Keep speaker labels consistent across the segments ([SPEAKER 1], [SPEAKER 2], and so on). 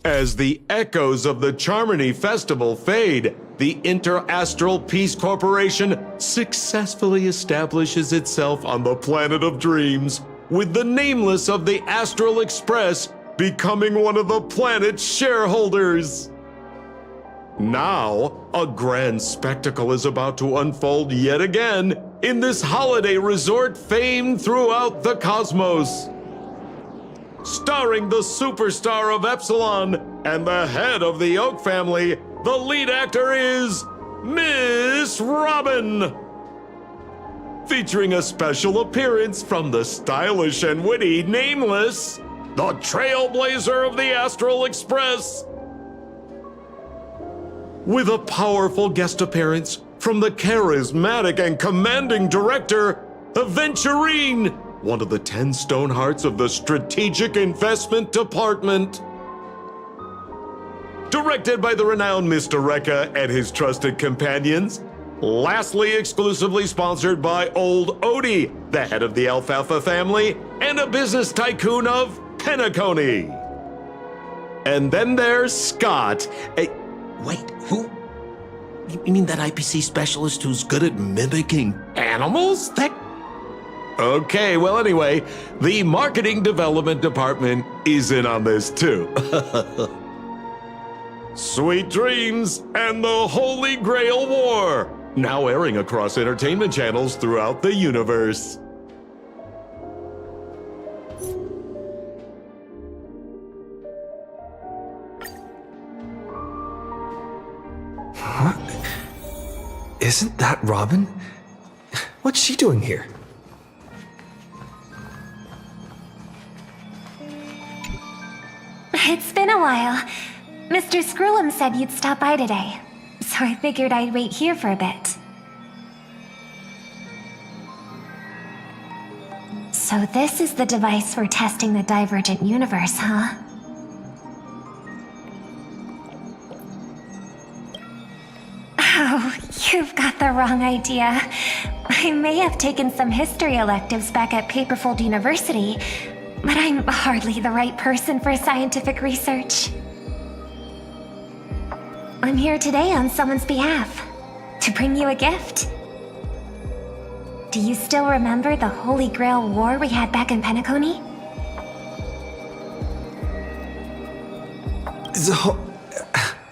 [SPEAKER 1] As the echoes of the Charmony Festival fade, the Inter-Astral Peace Corporation successfully establishes itself on the planet of dreams, with the nameless of the Astral Express becoming one of the planet's shareholders. Now, a grand spectacle is about to unfold yet again in this holiday resort famed throughout the cosmos. Starring the superstar of Epsilon and the head of the Oak family, the lead actor is Miss Robin. Featuring a special appearance from the stylish and witty Nameless, the Trailblazer of the Astral Express. With a powerful guest appearance from the charismatic and commanding director, Aventurine, one of the 10 Stonehearts of the Strategic Investment Department. Directed by the renowned Mr. Rekka and his trusted companions. Lastly, exclusively sponsored by Old Odie, the head of the Alfalfa family, and a business tycoon of Penacony. And then there's Scott.
[SPEAKER 2] Wait, who? You mean that IPC specialist who's good at mimicking animals?
[SPEAKER 1] Okay, well anyway, the Marketing Development Department is in on this too. Sweet Dreams and the Holy Grail War, now airing across entertainment channels throughout the universe.
[SPEAKER 3] What? Isn't that Robin? What's she doing here?
[SPEAKER 4] It's been a while. Mr. Scrollum said you'd stop by today, so I figured I'd wait here for a bit. So this is the device for testing the divergent universe, huh? Oh, you've got the wrong idea. I may have taken some history electives back at Paperfold University, but I'm hardly the right person for scientific research. I'm here today on someone's behalf, to bring you a gift. Do you still remember the Holy Grail War we had back in Penacony?
[SPEAKER 3] The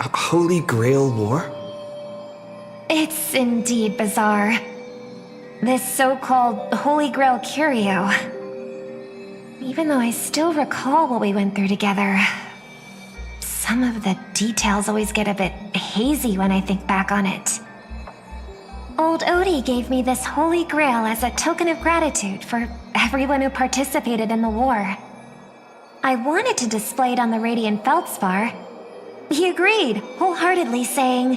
[SPEAKER 3] Holy Grail War?
[SPEAKER 4] It's indeed bizarre. This so-called Holy Grail curio. Even though I still recall what we went through together, some of the details always get a bit hazy when I think back on it. Old Odie gave me this Holy Grail as a token of gratitude for everyone who participated in the war. I wanted to display it on the Radiant Feldspar. He agreed, wholeheartedly saying,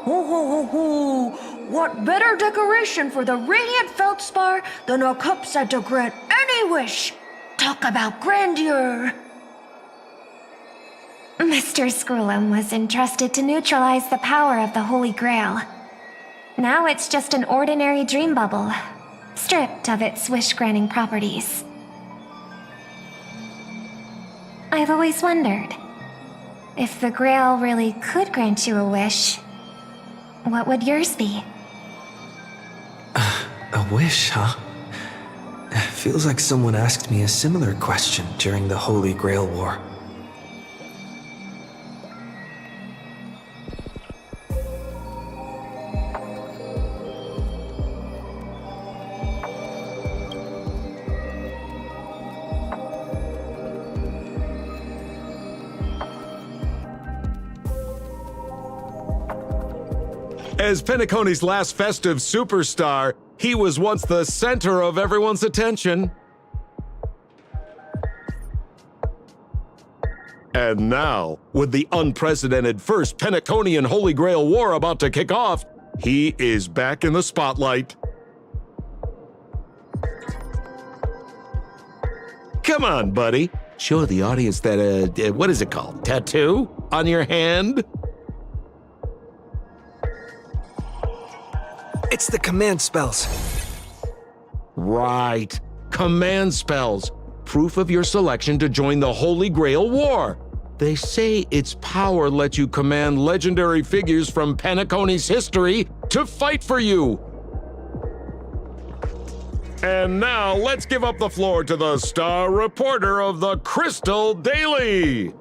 [SPEAKER 5] Ho ho ho ho! What better decoration for the Radiant Feldspar than a cup set to grant any wish? Talk about grandeur!
[SPEAKER 4] Mr. Scrollum was entrusted to neutralize the power of the Holy Grail. Now it's just an ordinary dream bubble, stripped of its wish-granting properties. I've always wondered, if the Grail really could grant you a wish, what would yours be?
[SPEAKER 3] A wish, huh? Feels like someone asked me a similar question during the Holy Grail War.
[SPEAKER 1] As Penacony's last festive superstar, he was once the center of everyone's attention. And now, with the unprecedented First Penaconian Holy Grail War about to kick off, he is back in the spotlight. Come on, buddy. Show the audience that, what is it called? Tattoo on your hand?
[SPEAKER 3] It's the command spells.
[SPEAKER 1] Right. Command spells. Proof of your selection to join the Holy Grail War. They say its power lets you command legendary figures from Penacony's history to fight for you. And now let's give up the floor to the star reporter of the Crystal Daily.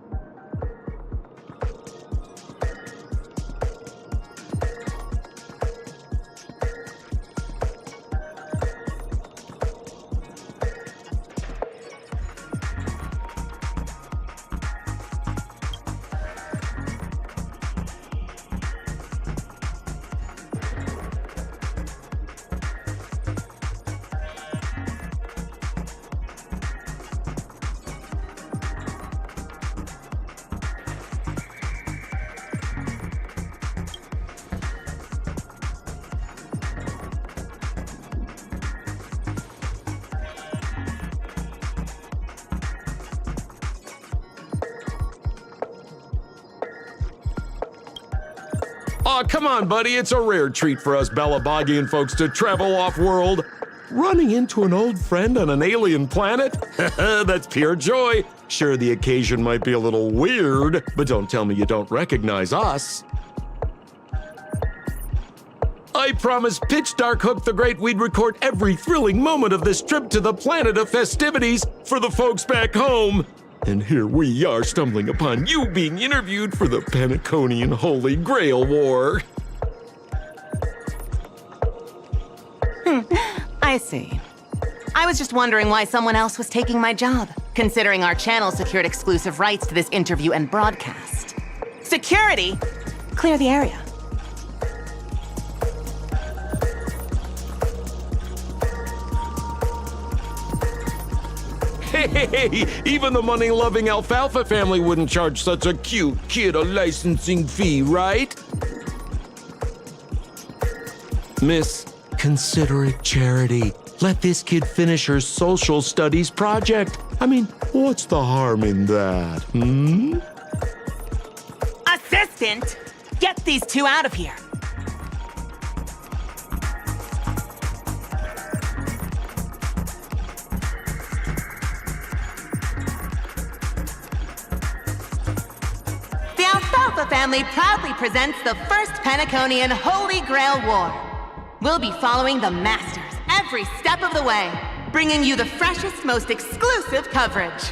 [SPEAKER 1] Aw, come on, buddy. It's a rare treat for us Balabagian folks to travel off-world. Running into an old friend on an alien planet? That's pure joy. Sure, the occasion might be a little weird, but don't tell me you don't recognize us. I promised Pitch Dark Hook the Great we'd record every thrilling moment of this trip to the planet of festivities for the folks back home. And here we are stumbling upon you being interviewed for the Penaconian Holy Grail War.
[SPEAKER 6] I see. I was just wondering why someone else was taking my job, considering our channel secured exclusive rights to this interview and broadcast. Security! Clear the area.
[SPEAKER 1] Hey, even the money-loving Alfalfa family wouldn't charge such a cute kid a licensing fee, right? Miss, considerate charity. Let this kid finish her social studies project. I mean, what's the harm in that, hmm?
[SPEAKER 6] Assistant! Get these two out of here! The Alfalfa family proudly presents the First Penaconian Holy Grail War. We'll be following the Masters every step of the way, bringing you the freshest, most exclusive coverage.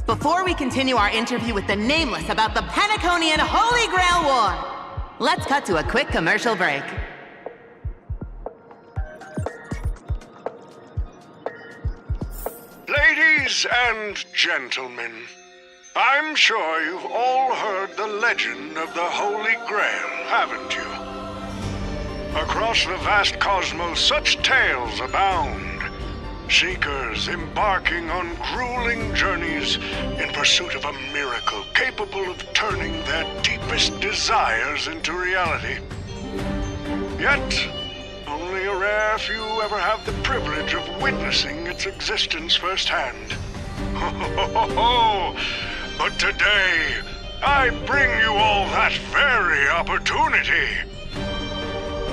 [SPEAKER 6] Before we continue our interview with the Nameless about the Penaconian Holy Grail War, let's cut to a quick commercial break.
[SPEAKER 7] Ladies and gentlemen, I'm sure you've all heard the legend of the Holy Grail, haven't you? Across the vast cosmos, such tales abound. Seekers embarking on grueling journeys in pursuit of a miracle capable of turning their deepest desires into reality. Yet, only a rare few ever have the privilege of witnessing its existence firsthand. But today, I bring you all that very opportunity.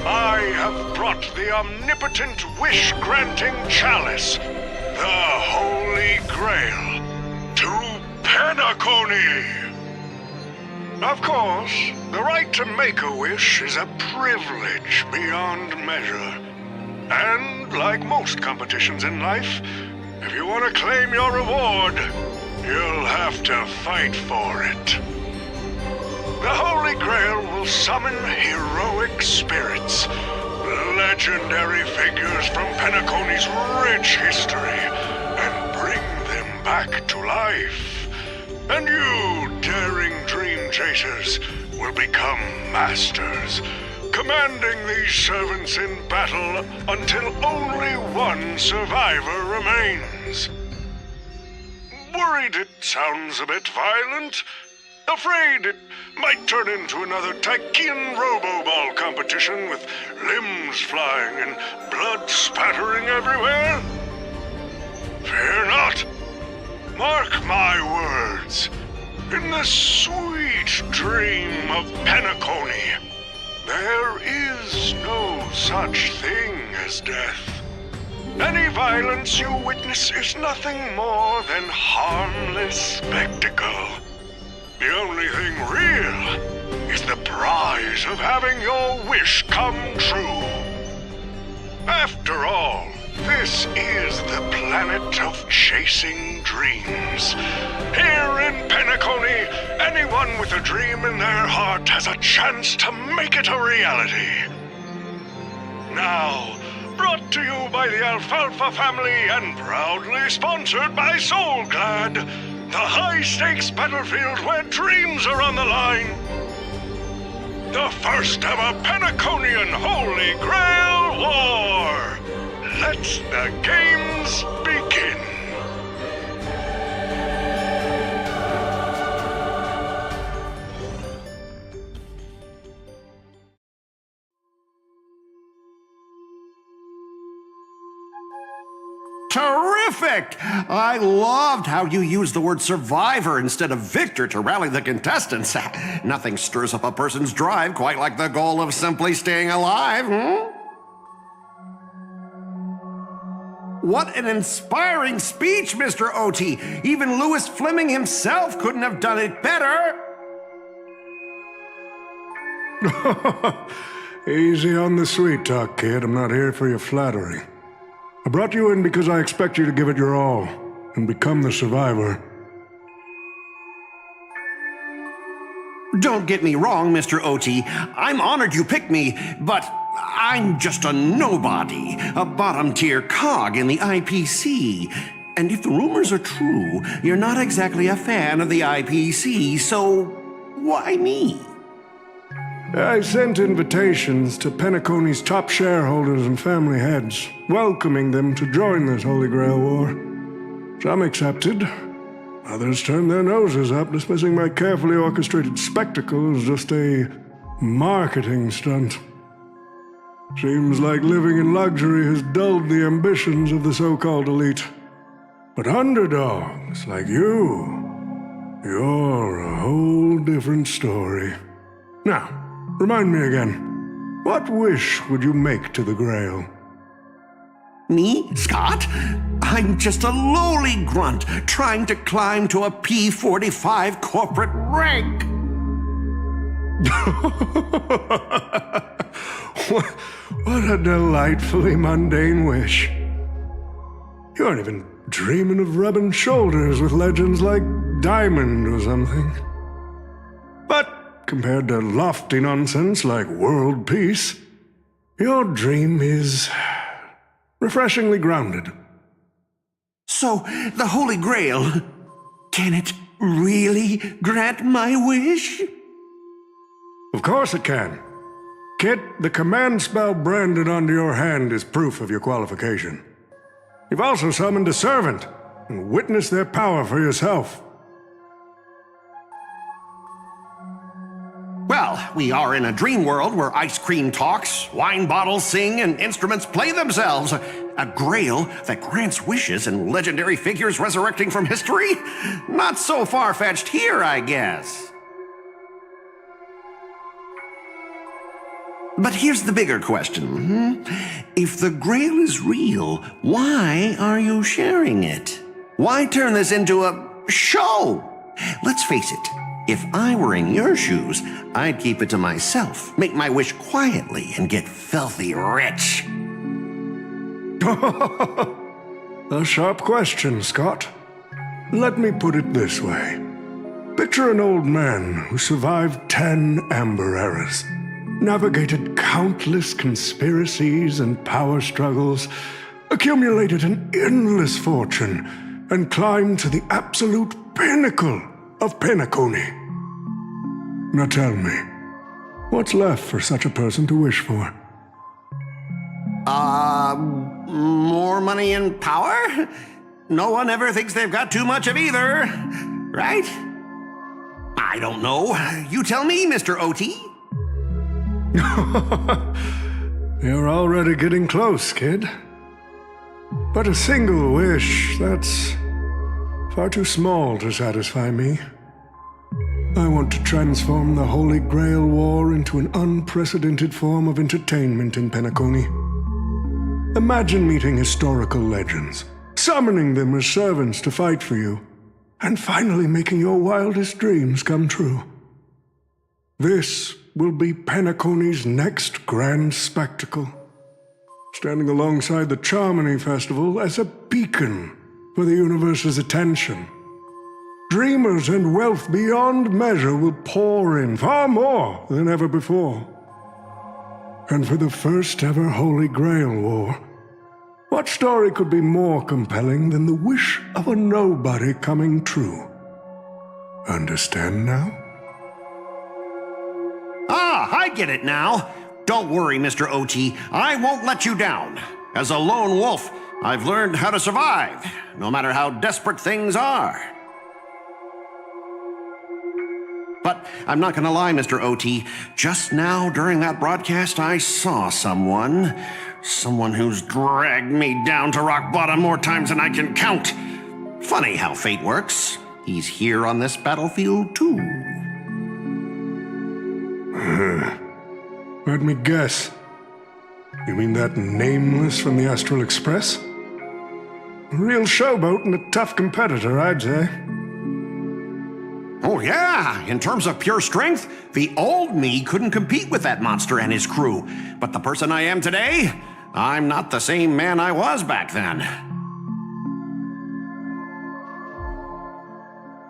[SPEAKER 7] I have brought the omnipotent wish-granting chalice, the Holy Grail, to Penacony. Of course, the right to make a wish is a privilege beyond measure. And like most competitions in life, if you want to claim your reward, you'll have to fight for it. The Holy Grail will summon heroic spirits, legendary figures from Penacony's rich history, and bring them back to life. And you, daring dream chasers, will become masters, commanding these servants in battle until only one survivor remains. Worried it sounds a bit violent? Afraid it might turn into another Tychean Robo-Ball competition with limbs flying and blood spattering everywhere? Fear not. Mark my words. In the sweet dream of Penacony, there is no such thing as death. Any violence you witness is nothing more than harmless spectacle. The only thing real is the prize of having your wish come true. After all, this is the planet of chasing dreams. Here in Penacony, anyone with a dream in their heart has a chance to make it a reality. Now, brought to you by the Alfalfa family and proudly sponsored by Soulglad, the high-stakes battlefield where dreams are on the line. The first ever Penaconian Holy Grail War. Let the games begin.
[SPEAKER 8] Terrific! I loved how you used the word survivor instead of victor to rally the contestants. Nothing stirs up a person's drive quite like the goal of simply staying alive, What an inspiring speech, Mr. O.T. Even Louis Fleming himself couldn't have done it better.
[SPEAKER 9] Easy on the sweet talk, kid. I'm not here for your flattery. I brought you in because I expect you to give it your all and become the survivor.
[SPEAKER 8] Don't get me wrong, Mr. O.T. I'm honored you picked me, but I'm just a nobody, a bottom-tier cog in the IPC. And if the rumors are true, you're not exactly a fan of the IPC, so why me?
[SPEAKER 9] I sent invitations to Penacony's top shareholders and family heads, welcoming them to join this Holy Grail War. Some accepted. Others turned their noses up, dismissing my carefully orchestrated spectacle as just a marketing stunt. Seems like living in luxury has dulled the ambitions of the so-called elite. But underdogs like you're a whole different story. Now, remind me again, what wish would you make to the Grail?
[SPEAKER 8] Me, Scott? I'm just a lowly grunt trying to climb to a P45 corporate rank.
[SPEAKER 9] What a delightfully mundane wish. You aren't even dreaming of rubbing shoulders with legends like Diamond or something. But compared to lofty nonsense like world peace, your dream is refreshingly grounded.
[SPEAKER 8] So, the Holy Grail, can it really grant my wish?
[SPEAKER 9] Of course it can. Kit, the command spell branded onto your hand is proof of your qualification. You've also summoned a servant and witnessed their power for yourself.
[SPEAKER 8] Well, we are in a dream world where ice cream talks, wine bottles sing, and instruments play themselves. A grail that grants wishes and legendary figures resurrecting from history? Not so far-fetched here, I guess. But here's the bigger question. If the grail is real, why are you sharing it? Why turn this into a show? Let's face it, if I were in your shoes, I'd keep it to myself, make my wish quietly, and get filthy rich.
[SPEAKER 9] A sharp question, Scott. Let me put it this way. Picture an old man who survived 10 Amber Eras, navigated countless conspiracies and power struggles, accumulated an endless fortune, and climbed to the absolute pinnacle of Penacony. Now tell me, what's left for such a person to wish for?
[SPEAKER 8] More money and power? No one ever thinks they've got too much of either, right? I don't know. You tell me, Mr. OT.
[SPEAKER 9] You're already getting close, kid. But a single wish, that's far too small to satisfy me. I want to transform the Holy Grail War into an unprecedented form of entertainment in Penacony. Imagine meeting historical legends, summoning them as servants to fight for you, and finally making your wildest dreams come true. This will be Penacony's next grand spectacle, standing alongside the Charmony Festival as a beacon for the universe's attention. Dreamers and wealth beyond measure will pour in, far more than ever before. And for the first ever Holy Grail War, what story could be more compelling than the wish of a nobody coming true? Understand now?
[SPEAKER 8] I get it now. Don't worry, Mr. OT. I won't let you down. As a lone wolf, I've learned how to survive, no matter how desperate things are. But I'm not gonna lie, Mr. OT. Just now, during that broadcast, I saw someone who's dragged me down to rock bottom more times than I can count. Funny how fate works. He's here on this battlefield, too.
[SPEAKER 9] Let me guess. You mean that Nameless from the Astral Express? A real showboat and a tough competitor, I'd say.
[SPEAKER 8] Oh yeah, in terms of pure strength, the old me couldn't compete with that monster and his crew. But the person I am today, I'm not the same man I was back then.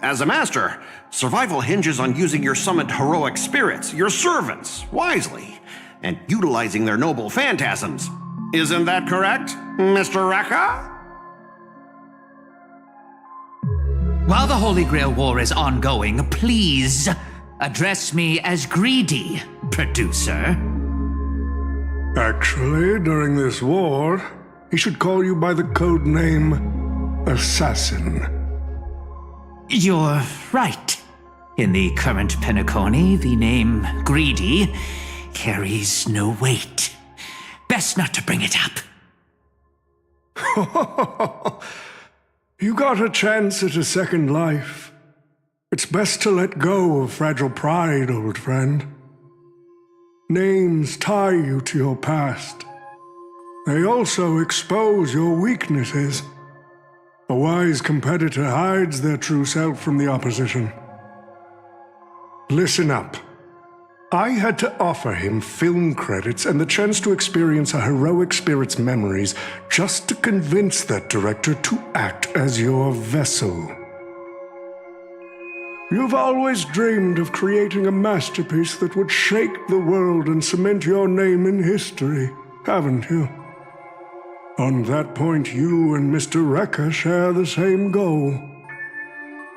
[SPEAKER 8] As a master, survival hinges on using your summoned heroic spirits, your servants, wisely, and utilizing their noble phantasms. Isn't that correct, Mr. Rekka?
[SPEAKER 10] While the Holy Grail War is ongoing, please address me as Greedy, producer.
[SPEAKER 9] Actually, during this war, he should call you by the code name Assassin.
[SPEAKER 10] You're right. In the current Penacony, the name Greedy carries no weight. Best not to bring it up.
[SPEAKER 9] You got a chance at a second life. It's best to let go of fragile pride, old friend. Names tie you to your past. They also expose your weaknesses. A wise competitor hides their true self from the opposition. Listen up. I had to offer him film credits and the chance to experience a heroic spirit's memories just to convince that director to act as your vessel. You've always dreamed of creating a masterpiece that would shake the world and cement your name in history, haven't you? On that point, you and Mr. Rekka share the same goal.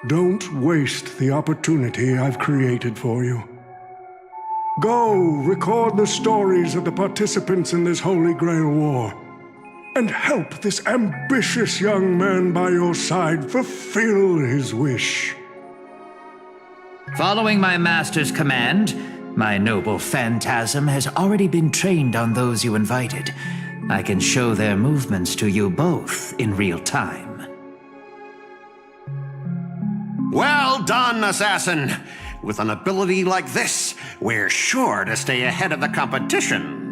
[SPEAKER 9] Don't waste the opportunity I've created for you. Go record the stories of the participants in this Holy Grail War, and help this ambitious young man by your side fulfill his wish.
[SPEAKER 10] Following my master's command, my noble phantasm has already been trained on those you invited. I can show their movements to you both in real time.
[SPEAKER 8] Well done, assassin! With an ability like this, we're sure to stay ahead of the competition.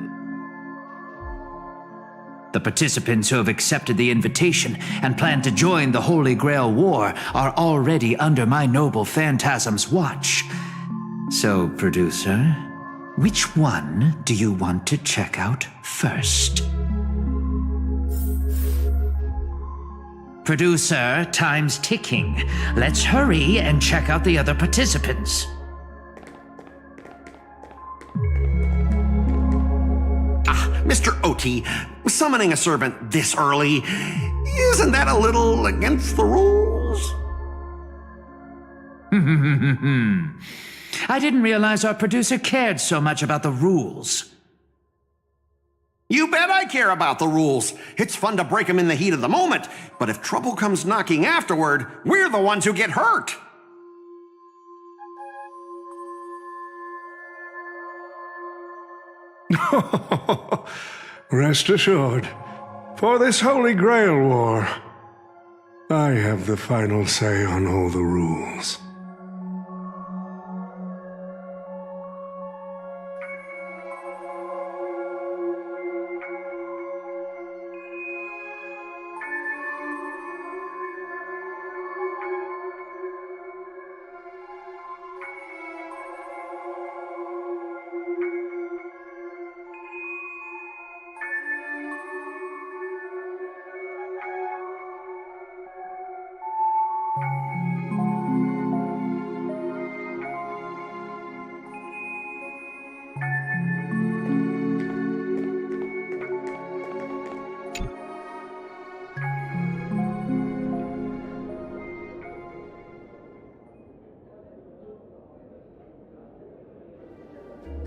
[SPEAKER 10] The participants who have accepted the invitation and plan to join the Holy Grail War are already under my noble Phantasm's watch. So, producer, which one do you want to check out first? Producer, time's ticking. Let's hurry and check out the other participants.
[SPEAKER 8] Mr. Oti, summoning a servant this early, isn't that a little against the rules?
[SPEAKER 10] I didn't realize our producer cared so much about the rules.
[SPEAKER 8] You bet I care about the rules. It's fun to break them in the heat of the moment, but if trouble comes knocking afterward, we're the ones who get hurt.
[SPEAKER 9] Rest assured, for this Holy Grail War, I have the final say on all the rules.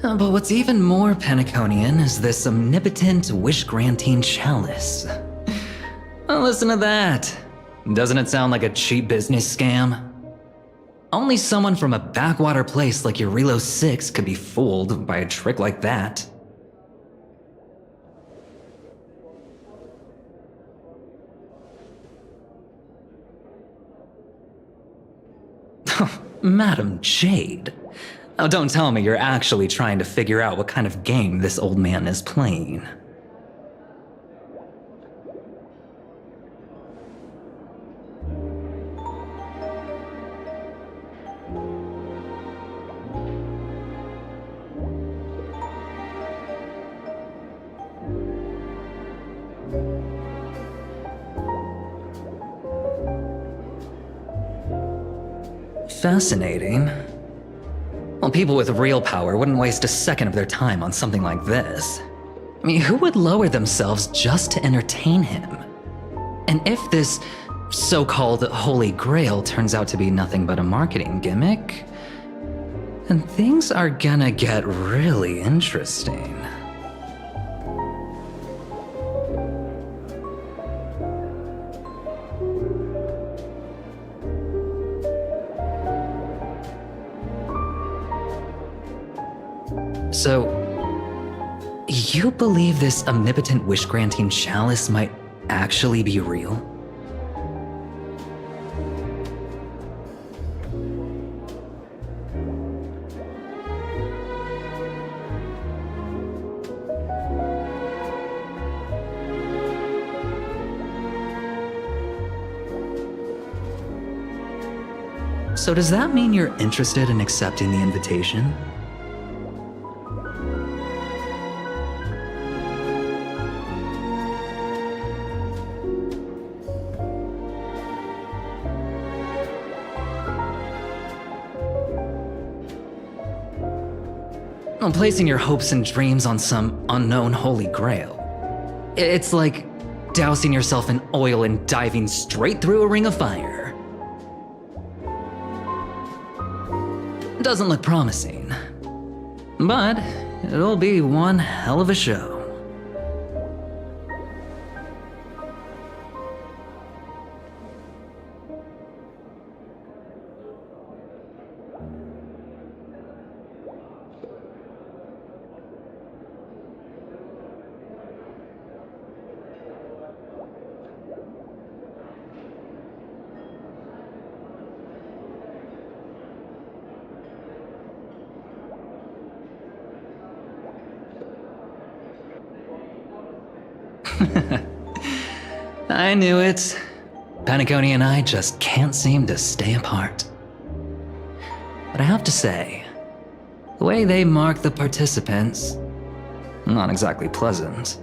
[SPEAKER 11] But what's even more Penaconian is this omnipotent wish-granting chalice. Listen to that. Doesn't it sound like a cheap business scam? Only someone from a backwater place like Eurilo 6 could be fooled by a trick like that. Madam Jade. Oh, don't tell me you're actually trying to figure out what kind of game this old man is playing. Fascinating. Well, people with real power wouldn't waste a second of their time on something like this. I mean, who would lower themselves just to entertain him? And if this so-called Holy Grail turns out to be nothing but a marketing gimmick, then things are gonna get really interesting. So, you believe this omnipotent wish-granting chalice might actually be real? So does that mean you're interested in accepting the invitation? Well, placing your hopes and dreams on some unknown holy grail. It's like dousing yourself in oil and diving straight through a ring of fire. Doesn't look promising, but it'll be one hell of a show. I knew it. Penacony and I just can't seem to stay apart. But I have to say, the way they mark the participants, not exactly pleasant.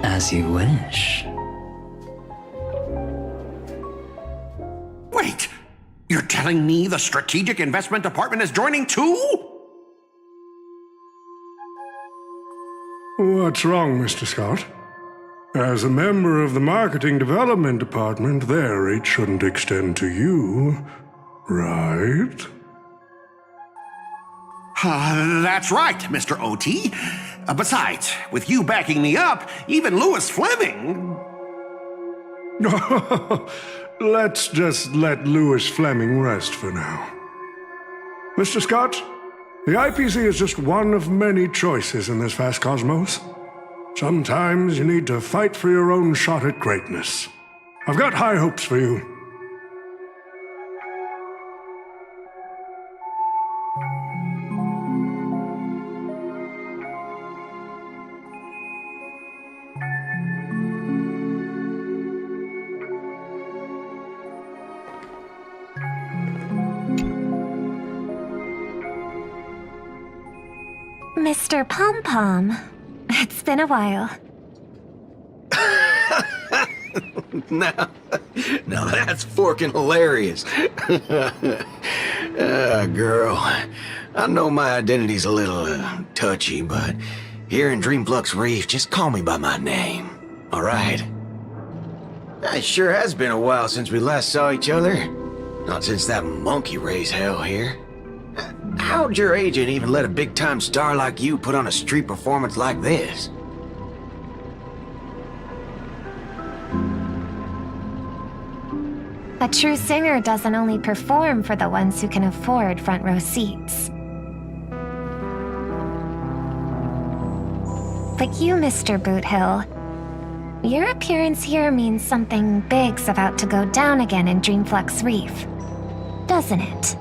[SPEAKER 11] As you wish.
[SPEAKER 8] Wait! You're telling me the Strategic Investment Department is joining too?
[SPEAKER 9] What's wrong, Mr. Scott? As a member of the Marketing Development Department, their reach shouldn't extend to you, right?
[SPEAKER 8] That's right, Mr. OT. Besides, with you backing me up, even Louis Fleming...
[SPEAKER 9] Let's just let Louis Fleming rest for now. Mr. Scott, the IPC is just one of many choices in this vast cosmos. Sometimes you need to fight for your own shot at greatness. I've got high hopes for you.
[SPEAKER 4] Mr. Pom Pom, it's been a while.
[SPEAKER 2] Now that's forking hilarious. Girl, I know my identity's a little touchy, but here in Dreamflux Reef, just call me by my name, all right? It sure has been a while since we last saw each other. Not since that monkey raised hell here. How'd your agent even let a big-time star like you put on a street performance like this?
[SPEAKER 4] A true singer doesn't only perform for the ones who can afford front row seats. Like you, Mr. Boothill. Your appearance here means something big's about to go down again in Dreamflux Reef, doesn't it?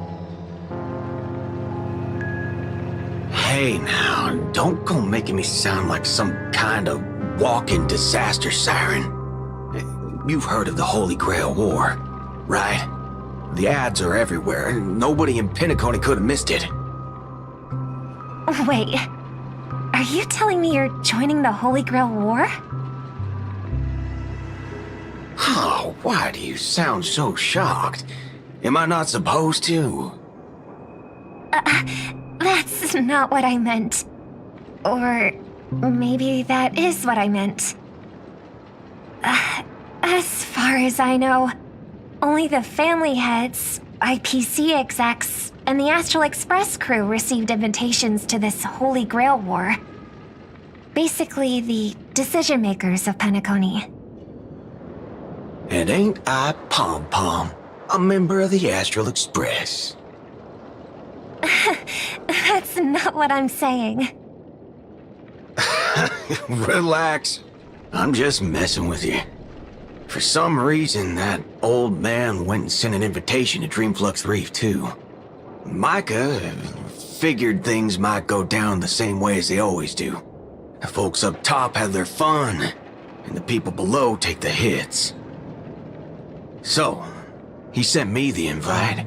[SPEAKER 2] Hey now, don't go making me sound like some kind of walking disaster siren. You've heard of the Holy Grail War, right? The ads are everywhere. Nobody in Penacony could have missed it.
[SPEAKER 4] Wait, are you telling me you're joining the Holy Grail War?
[SPEAKER 2] Oh, why do you sound so shocked? Am I not supposed to?
[SPEAKER 4] That's not what I meant. Or maybe that is what I meant. As far as I know, only the family heads, IPC execs, and the Astral Express crew received invitations to this Holy Grail War. Basically, the decision makers of Penacony.
[SPEAKER 2] And ain't I Pom Pom, a member of the Astral Express?
[SPEAKER 4] That's not what I'm saying.
[SPEAKER 2] Relax. I'm just messing with you. For some reason, that old man went and sent an invitation to Dreamflux Reef, too. Micah figured things might go down the same way as they always do. The folks up top have their fun, and the people below take the hits. So, he sent me the invite.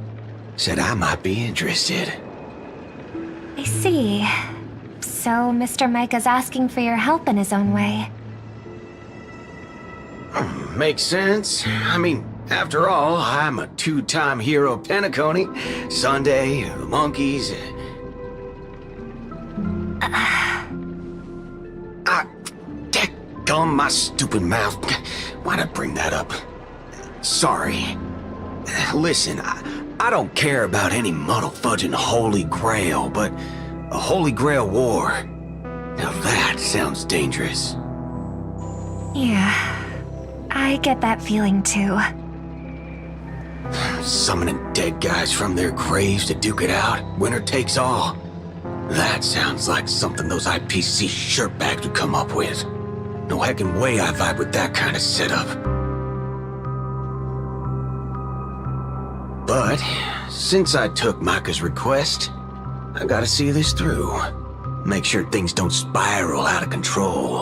[SPEAKER 2] Said I might be interested.
[SPEAKER 4] I see. So Mr. Micah's asking for your help in his own way.
[SPEAKER 2] Makes sense. I mean, after all, I'm a two-time hero of Penacony. Sunday, the monkeys. Dadgum my stupid mouth. Why'd I bring that up? Sorry. Listen, I don't care about any muddle-fudging Holy Grail, but a Holy Grail War. Now that sounds dangerous.
[SPEAKER 4] Yeah, I get that feeling too.
[SPEAKER 2] Summoning dead guys from their graves to duke it out. Winner takes all. That sounds like something those IPC shirtbags would come up with. No heckin' way I vibe with that kind of setup. But, since I took Micah's request, I gotta see this through. Make sure things don't spiral out of control.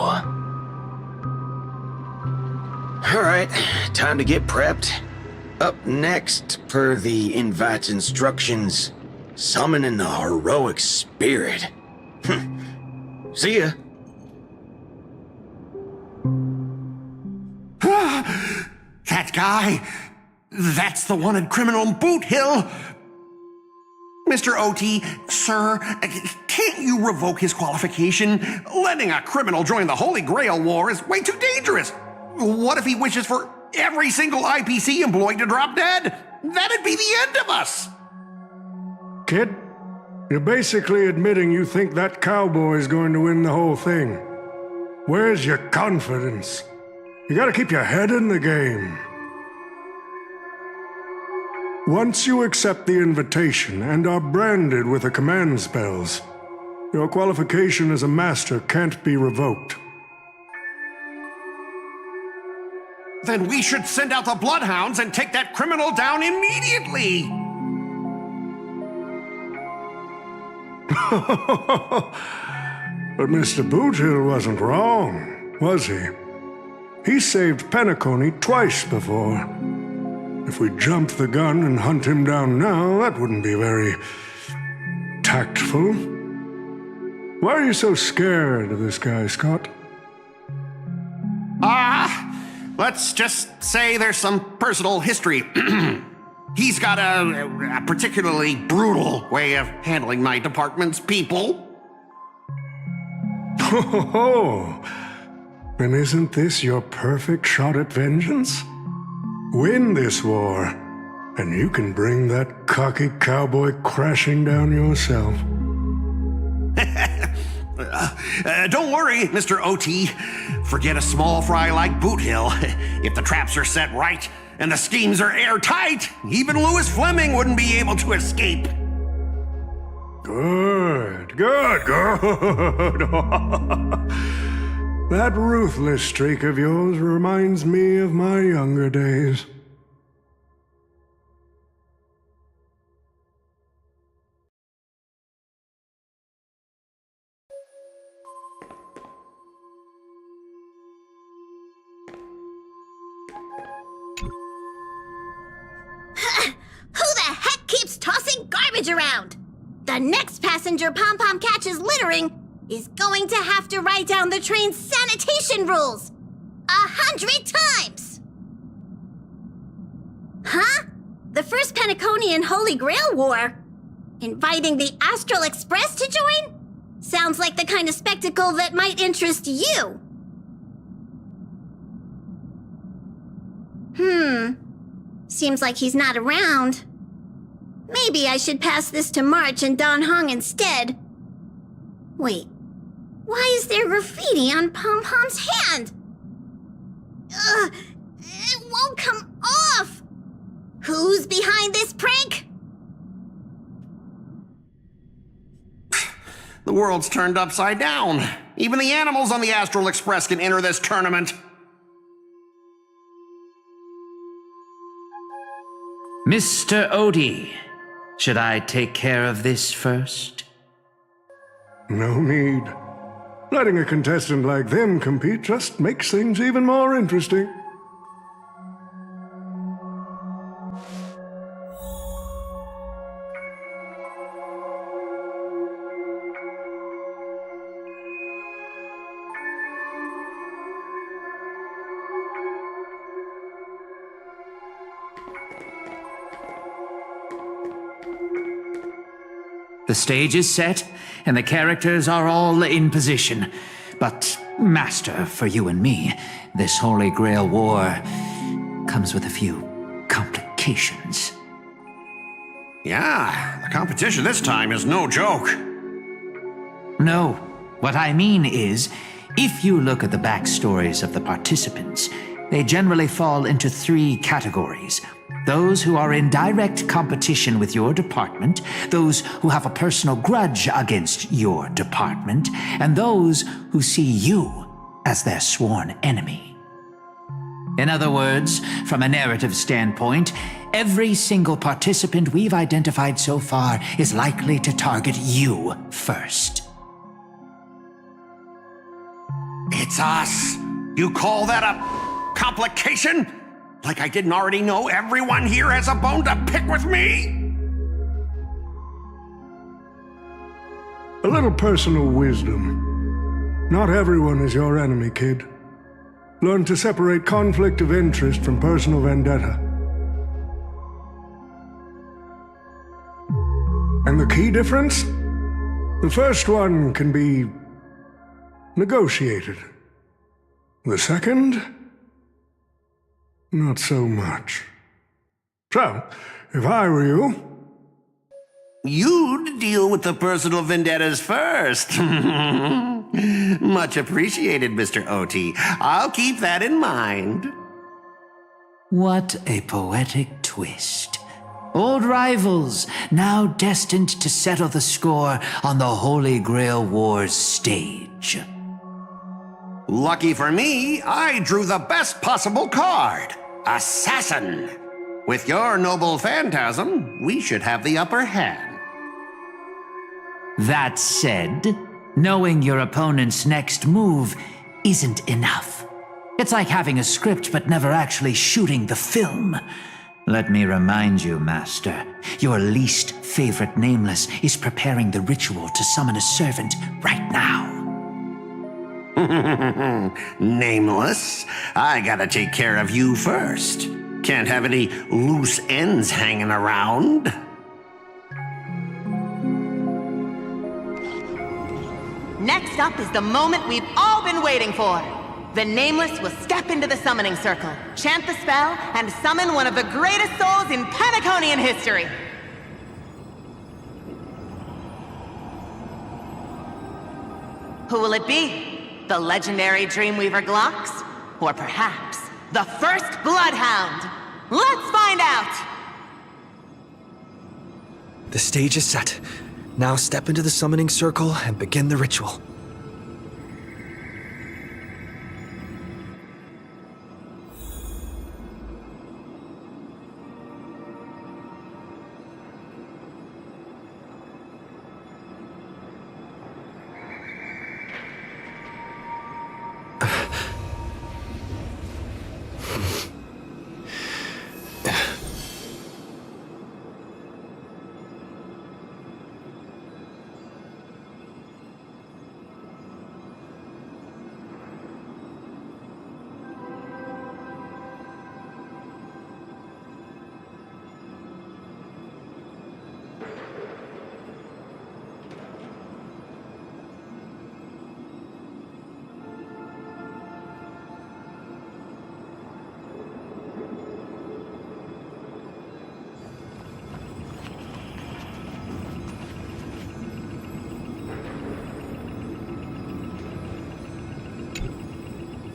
[SPEAKER 2] Alright, time to get prepped. Up next, per the invite's instructions, summoning the heroic spirit. See ya.
[SPEAKER 8] That guy, that's the wanted criminal in Boot Hill. Mr. OT, sir, can't you revoke his qualification? Letting a criminal join the Holy Grail War is way too dangerous. What if he wishes for every single IPC employee to drop dead? That'd be the end of us.
[SPEAKER 9] Kid, you're basically admitting you think that cowboy's going to win the whole thing. Where's your confidence? You gotta keep your head in the game. Once you accept the invitation and are branded with the command spells, your qualification as a master can't be revoked.
[SPEAKER 8] Then we should send out the bloodhounds and take that criminal down immediately.
[SPEAKER 9] But Mr. Boothill wasn't wrong, was he? He saved Penacony twice before. If we jump the gun and hunt him down now, that wouldn't be very tactful. Why are you so scared of this guy, Scott?
[SPEAKER 8] Let's just say there's some personal history. He's got a particularly brutal way of handling my department's people.
[SPEAKER 9] Oh, then isn't this your perfect shot at vengeance? Win this war, and you can bring that cocky cowboy crashing down yourself.
[SPEAKER 8] Don't worry, Mr. OT. Forget a small fry like Boot Hill. If the traps are set right and the schemes are airtight, even Louis Fleming wouldn't be able to escape.
[SPEAKER 9] Good. That ruthless streak of yours reminds me of my younger days.
[SPEAKER 12] Who the heck keeps tossing garbage around? The next passenger Pom-Pom catches littering is going to have to write down the train's sanitation rules 100 times! Huh? The first Penaconian Holy Grail War? Inviting the Astral Express to join? Sounds like the kind of spectacle that might interest you. Seems like he's not around. Maybe I should pass this to March and Don Hong instead. Wait, why is there graffiti on Pom-Pom's hand? Ugh, it won't come off! Who's behind this prank?
[SPEAKER 8] The world's turned upside down. Even the animals on the Astral Express can enter this tournament.
[SPEAKER 10] Mr. Odie, should I take care of this first?
[SPEAKER 9] No need. Letting a contestant like them compete just makes things even more interesting.
[SPEAKER 10] The stage is set, and the characters are all in position. But, Master, for you and me, this Holy Grail War comes with a few complications.
[SPEAKER 8] Yeah, the competition this time is no joke.
[SPEAKER 10] No, what I mean is, if you look at the backstories of the participants, they generally fall into 3 categories. Those who are in direct competition with your department, those who have a personal grudge against your department, and those who see you as their sworn enemy. In other words, from a narrative standpoint, every single participant we've identified so far is likely to target you first.
[SPEAKER 8] It's us. You call that a complication? Like I didn't already know everyone here has a bone to pick with me?
[SPEAKER 9] A little personal wisdom. Not everyone is your enemy, kid. Learn to separate conflict of interest from personal vendetta. And the key difference? The first one can be negotiated. The second? Not so much. So, if I were you...
[SPEAKER 8] You'd deal with the personal vendettas first. Much appreciated, Mr. OT. I'll keep that in mind.
[SPEAKER 10] What a poetic twist. Old rivals, now destined to settle the score on the Holy Grail Wars stage.
[SPEAKER 8] Lucky for me, I drew the best possible card. Assassin. With your noble phantasm, we should have the upper hand.
[SPEAKER 10] That said, knowing your opponent's next move isn't enough. It's like having a script but never actually shooting the film. Let me remind you, Master, your least favorite Nameless is preparing the ritual to summon a servant right now.
[SPEAKER 8] Nameless, I gotta take care of you first. Can't have any loose ends hanging around.
[SPEAKER 6] Next up is the moment we've all been waiting for. The Nameless will step into the summoning circle, chant the spell, and summon one of the greatest souls in Penaconian history. Who will it be? The legendary Dreamweaver Glocks? Or perhaps the first Bloodhound? Let's find out!
[SPEAKER 3] The stage is set. Now step into the summoning circle and begin the ritual.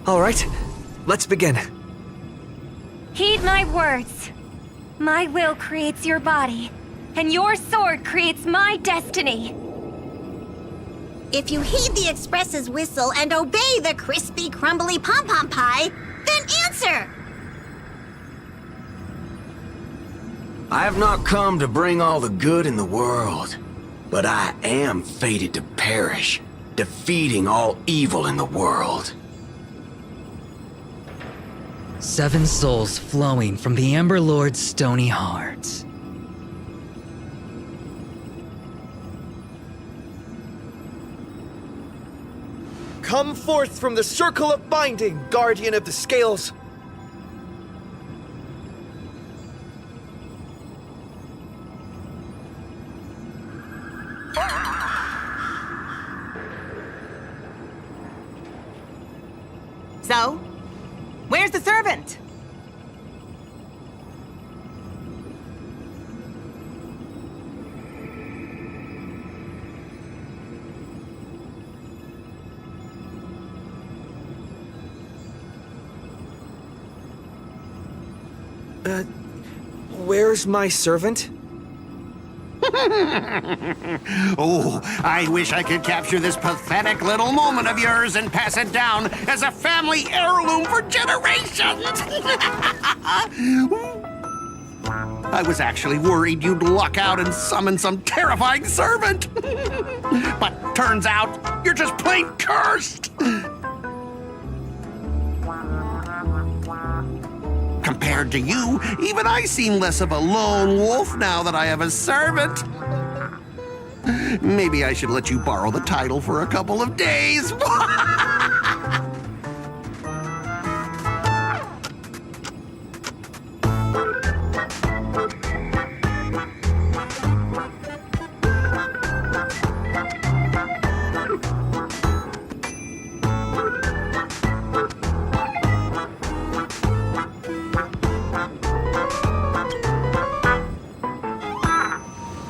[SPEAKER 3] All right, let's begin.
[SPEAKER 4] Heed my words. My will creates your body, and your sword creates my destiny.
[SPEAKER 12] If you heed the Express's whistle and obey the crispy, crumbly pom-pom pie, then answer!
[SPEAKER 2] I have not come to bring all the good in the world, but I am fated to perish, defeating all evil in the world.
[SPEAKER 11] 7 souls flowing from the Ember Lord's stony heart.
[SPEAKER 3] Come forth from the circle of binding, guardian of the scales.
[SPEAKER 6] So, where's the servant?
[SPEAKER 3] Where's my servant?
[SPEAKER 8] Oh, I wish I could capture this pathetic little moment of yours and pass it down as a family heirloom for generations. I was actually worried you'd luck out and summon some terrifying servant. But turns out, you're just plain cursed. Compared to you, even I seem less of a lone wolf now that I have a servant. Maybe I should let you borrow the title for a couple of days.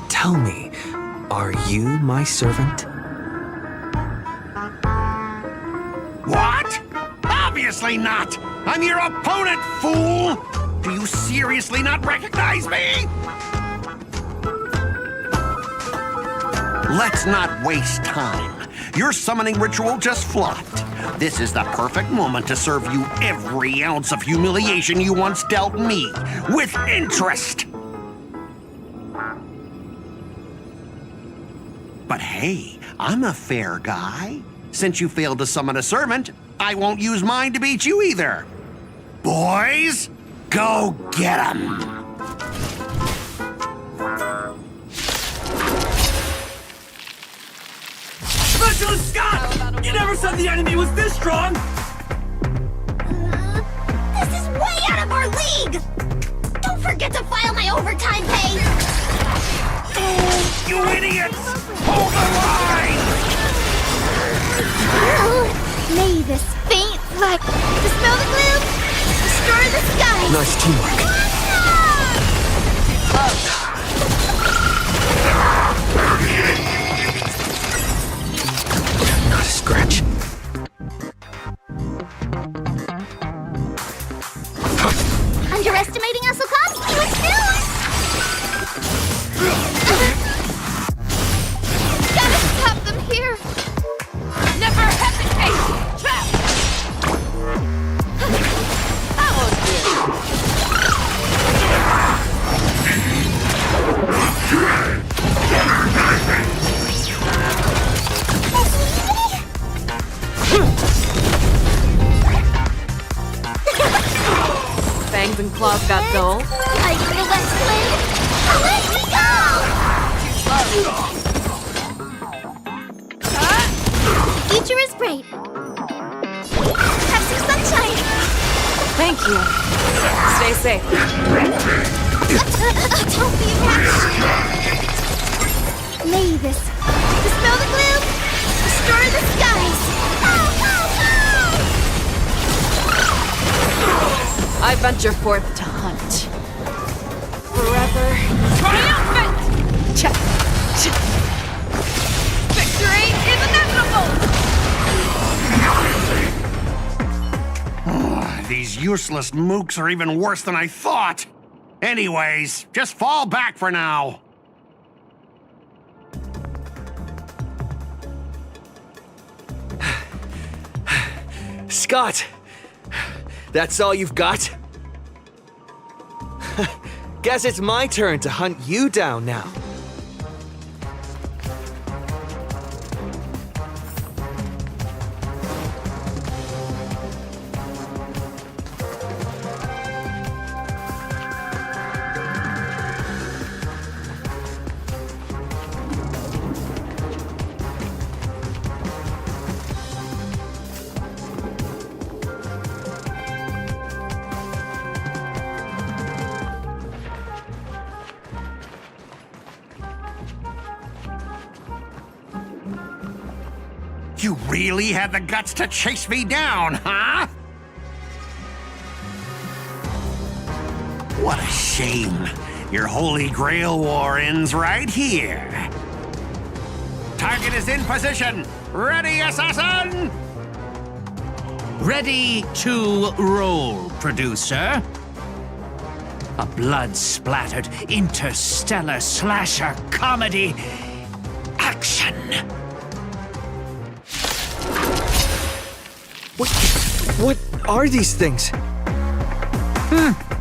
[SPEAKER 3] Tell me, are you my servant?
[SPEAKER 8] What? Obviously not! I'm your opponent, fool! Do you seriously not recognize me? Let's not waste time. Your summoning ritual just flopped. This is the perfect moment to serve you every ounce of humiliation you once dealt me, with interest! But hey, I'm a fair guy. Since you failed to summon a servant, I won't use mine to beat you either. Boys, go get 'em!
[SPEAKER 13] Specialist Scott! You never said the enemy was this strong!
[SPEAKER 12] This is way out of our league! Don't forget to file my overtime pay!
[SPEAKER 8] You idiots! Hold the line!
[SPEAKER 12] May this faint flag dispel the gloom, destroy the sky!
[SPEAKER 3] Nice teamwork. Not a scratch.
[SPEAKER 12] Underestimating us will cost you its news!
[SPEAKER 5] Gotta stop them here! Never hesitate! Trap! Fangs and claws got dull.
[SPEAKER 12] Like the west wind, let me go! The future is bright. Have some sunshine.
[SPEAKER 5] Thank you. Stay safe.
[SPEAKER 12] Don't be rash. May this dispel the gloom, destroy the skies.
[SPEAKER 5] I venture forth to hunt. Forever triumphant! Check. Victory is inevitable!
[SPEAKER 8] These useless mooks are even worse than I thought. Anyways, just fall back for now.
[SPEAKER 3] Scott! That's all you've got? Guess it's my turn to hunt you down now.
[SPEAKER 8] You really had the guts to chase me down, huh? What a shame. Your Holy Grail war ends right here. Target is in position. Ready, assassin?
[SPEAKER 10] Ready to roll, producer. A blood-splattered interstellar slasher comedy action.
[SPEAKER 3] What are these things?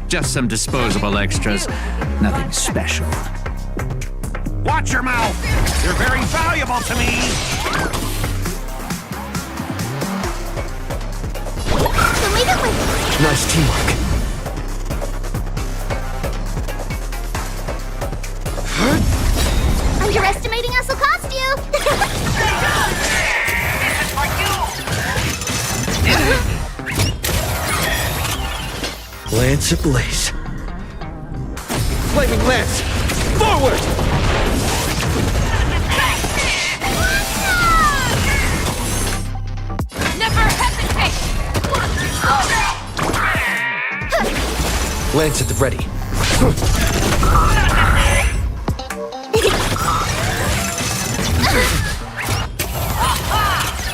[SPEAKER 10] Just some disposable extras. Nothing special.
[SPEAKER 8] Watch your mouth! You're very valuable to me!
[SPEAKER 3] Nice teamwork.
[SPEAKER 12] Underestimating us will cost you!
[SPEAKER 3] Lance ablaze. Flaming Lance! Forward!
[SPEAKER 5] Never hesitate!
[SPEAKER 3] Lance at the ready.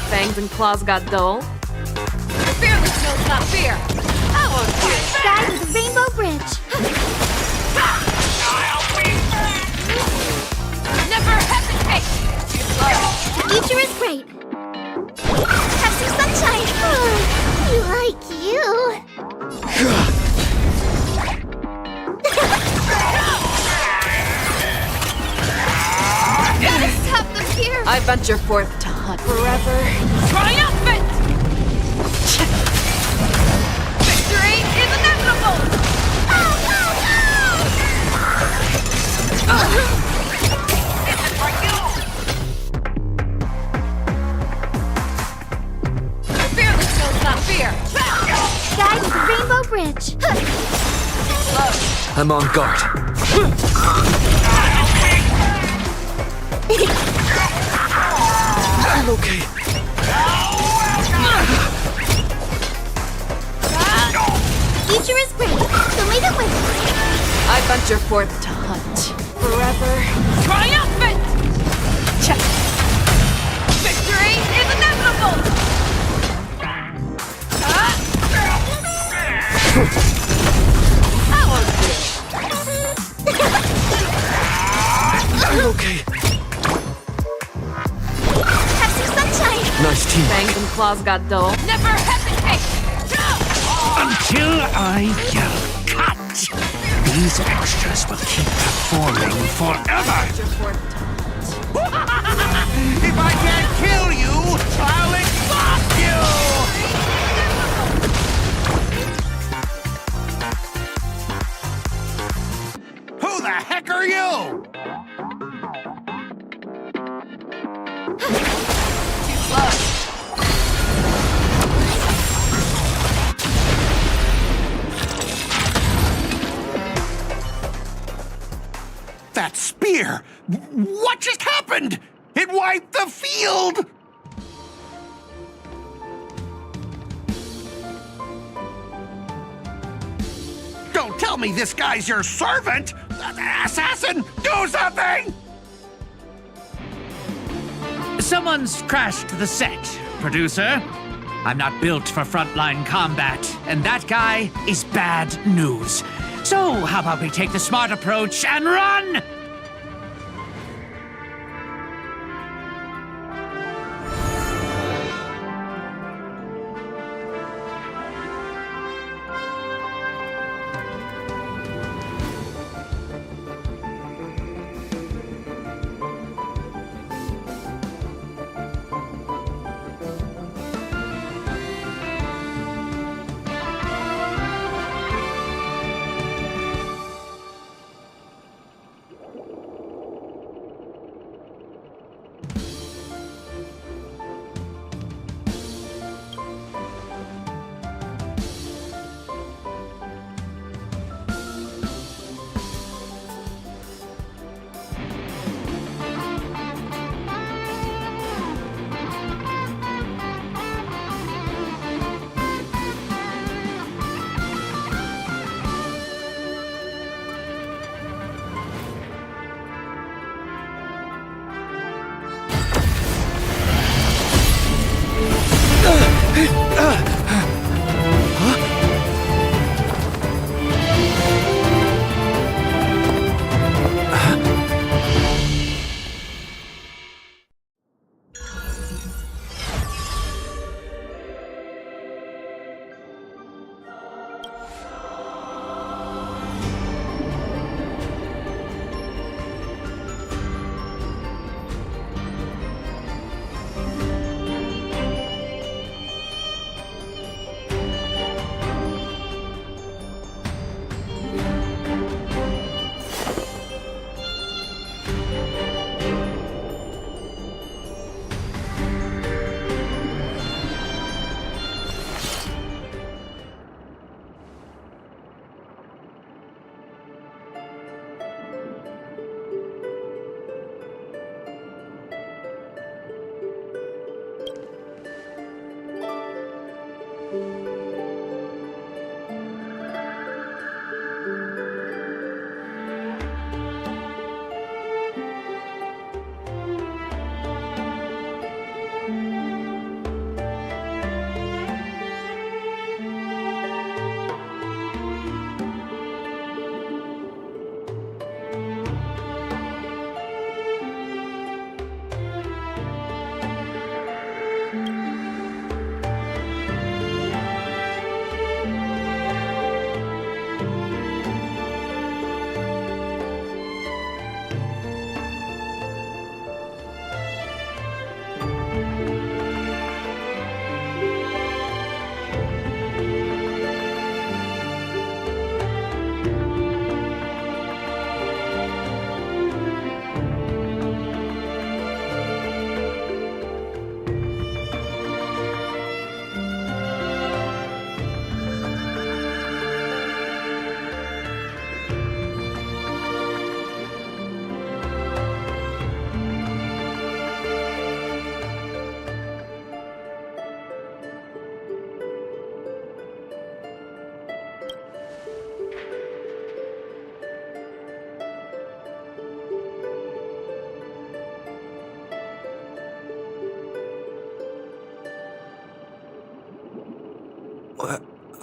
[SPEAKER 5] Fangs and claws got dull. The fearless knows not fear. I won't fear.
[SPEAKER 12] Guy with the rainbow bridge.
[SPEAKER 5] Never hesitate!
[SPEAKER 12] The future is great. Have some sunshine. You like you.
[SPEAKER 5] Gotta stop them here! I venture forth to hunt forever. Triumphant! Victory is inevitable! This is for you! The fearless knows not fear.
[SPEAKER 12] Guy with the rainbow bridge.
[SPEAKER 3] I'm on guard. I'm okay.
[SPEAKER 12] The future is great. So may the win.
[SPEAKER 5] I venture forth to hunt forever. Triumphant! Victory is inevitable! I won't fear.
[SPEAKER 3] I'm okay.
[SPEAKER 12] Have some sunshine.
[SPEAKER 3] Nice teamwork.
[SPEAKER 5] Fangs and claws got dull. Never hesitate!
[SPEAKER 10] Until I yell cut! These extras will keep performing forever!
[SPEAKER 8] If I can't kill you, I'll exhaust you! Who the heck are you?
[SPEAKER 5] Too slow.
[SPEAKER 8] That spear! What just happened? It wiped the field! Don't tell me this guy's your servant! Assassin, do something!
[SPEAKER 10] Someone's crashed the set, producer. I'm not built for frontline combat, and that guy is bad news. So, how about we take the smart approach and run?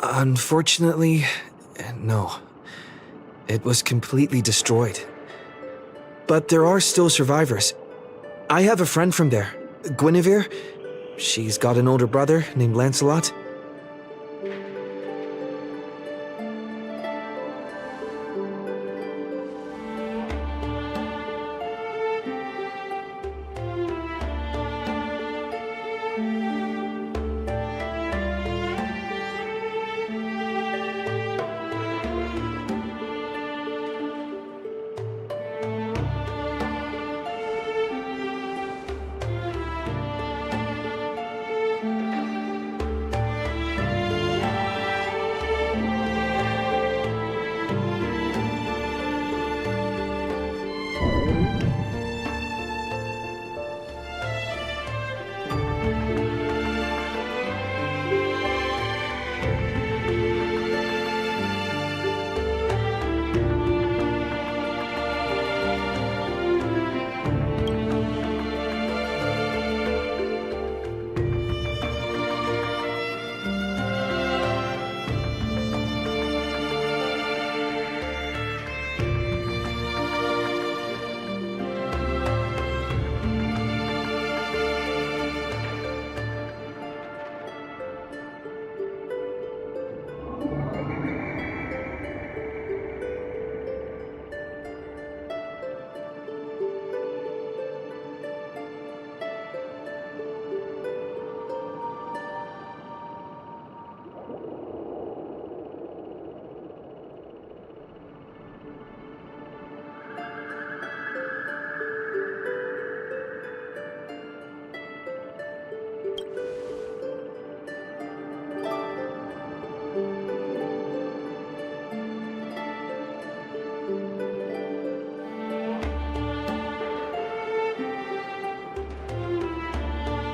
[SPEAKER 3] Unfortunately, no. It was completely destroyed. But there are still survivors. I have a friend from there, Guinevere. She's got an older brother named Lancelot.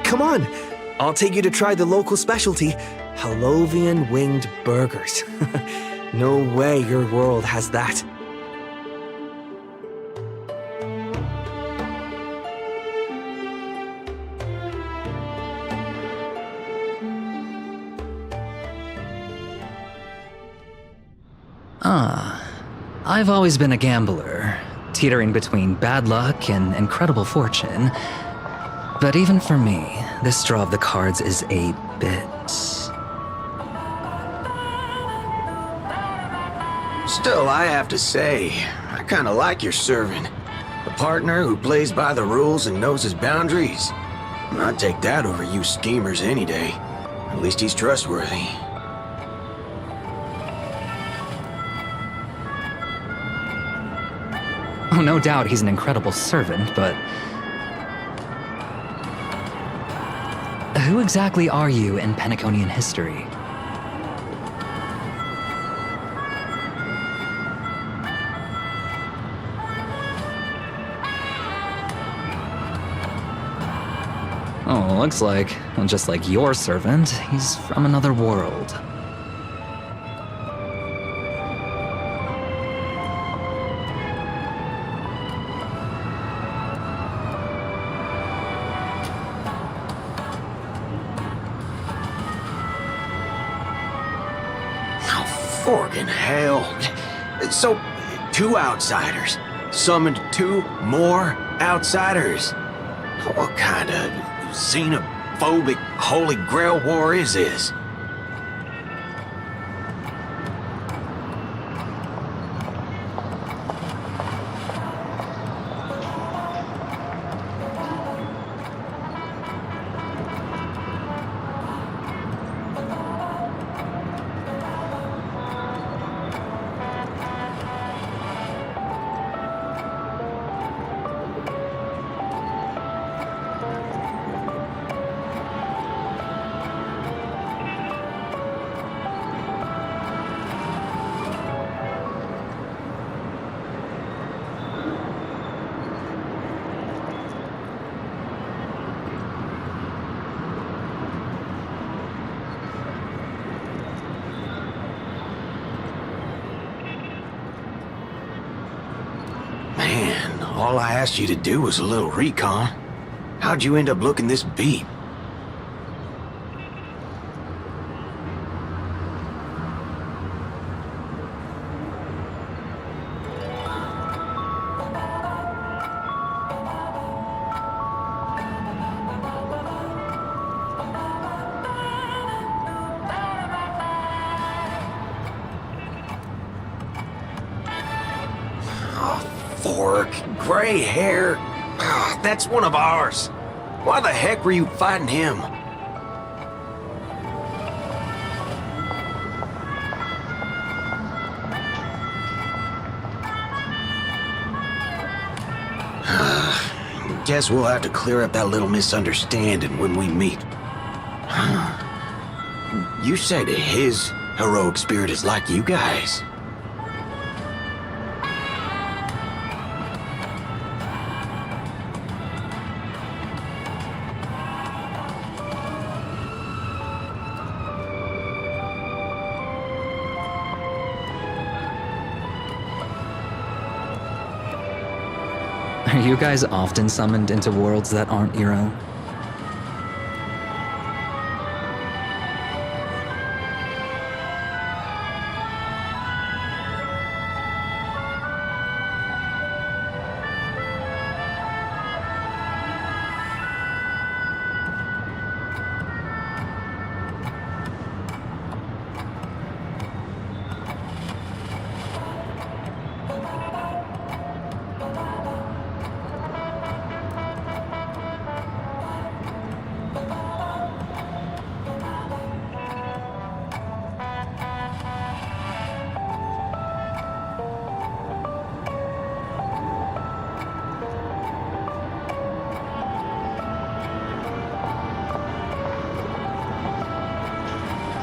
[SPEAKER 3] Come on! I'll take you to try the local specialty, Halovian winged burgers. No way your world has that.
[SPEAKER 11] I've always been a gambler, teetering between bad luck and incredible fortune. But even for me, this draw of the cards is a bit...
[SPEAKER 2] Still, I have to say, I kinda like your servant. A partner who plays by the rules and knows his boundaries. I'd take that over you schemers any day. At least he's trustworthy.
[SPEAKER 11] Oh, no doubt he's an incredible servant, but... who exactly are you in Penaconian history? Oh, looks like, just like your servant, he's from another world.
[SPEAKER 2] Forkin' hell. So, 2 outsiders summoned 2 more outsiders. What kind of xenophobic Holy Grail war is this? Man, all I asked you to do was a little recon. How'd you end up looking this beat? orc, gray hair. That's one of ours. Why the heck were you fighting him? Guess we'll have to clear up that little misunderstanding when we meet. You said his heroic spirit is like you guys.
[SPEAKER 11] Are you guys often summoned into worlds that aren't your own?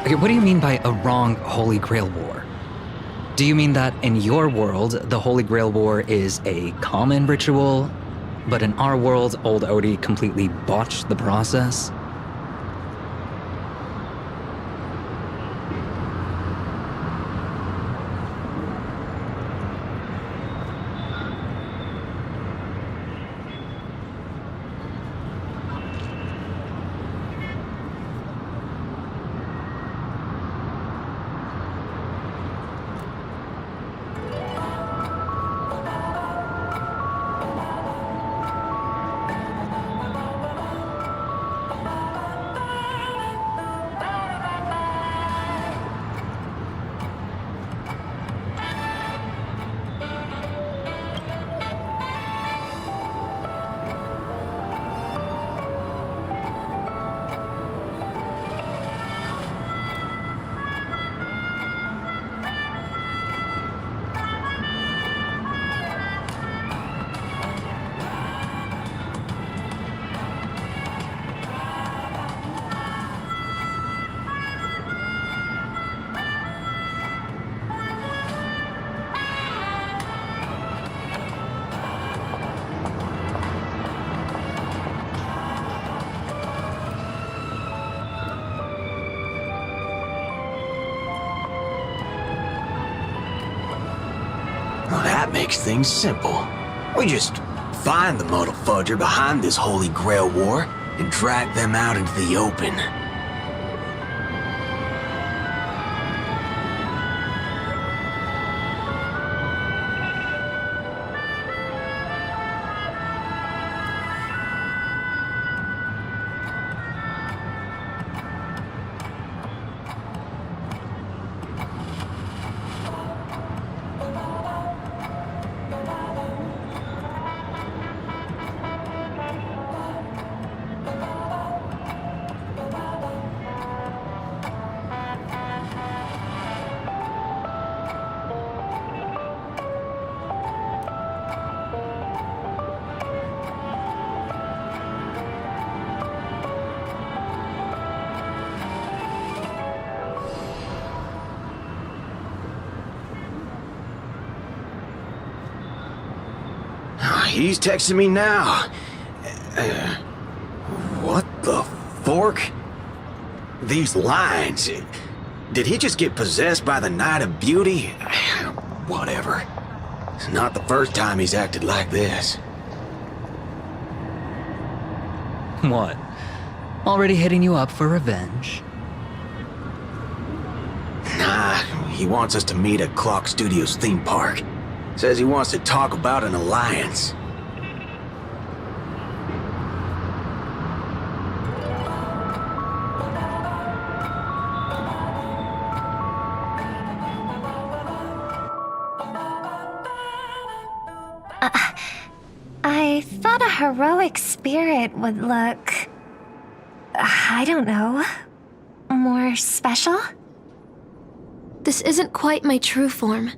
[SPEAKER 11] Okay, what do you mean by a wrong Holy Grail War? Do you mean that in your world, the Holy Grail War is a common ritual, but in our world, old Odie completely botched the process?
[SPEAKER 2] Well, that makes things simple. We just find the Muddle Fudger behind this Holy Grail War and drag them out into the open. He's texting me now. What the fork? These lines. Did he just get possessed by the Night of Beauty? Whatever. It's not the first time he's acted like this.
[SPEAKER 11] What? Already hitting you up for revenge?
[SPEAKER 2] Nah, he wants us to meet at Clock Studios theme park. Says he wants to talk about an alliance.
[SPEAKER 4] heroic spirit would look... I don't know... more special?
[SPEAKER 14] This isn't quite my true form,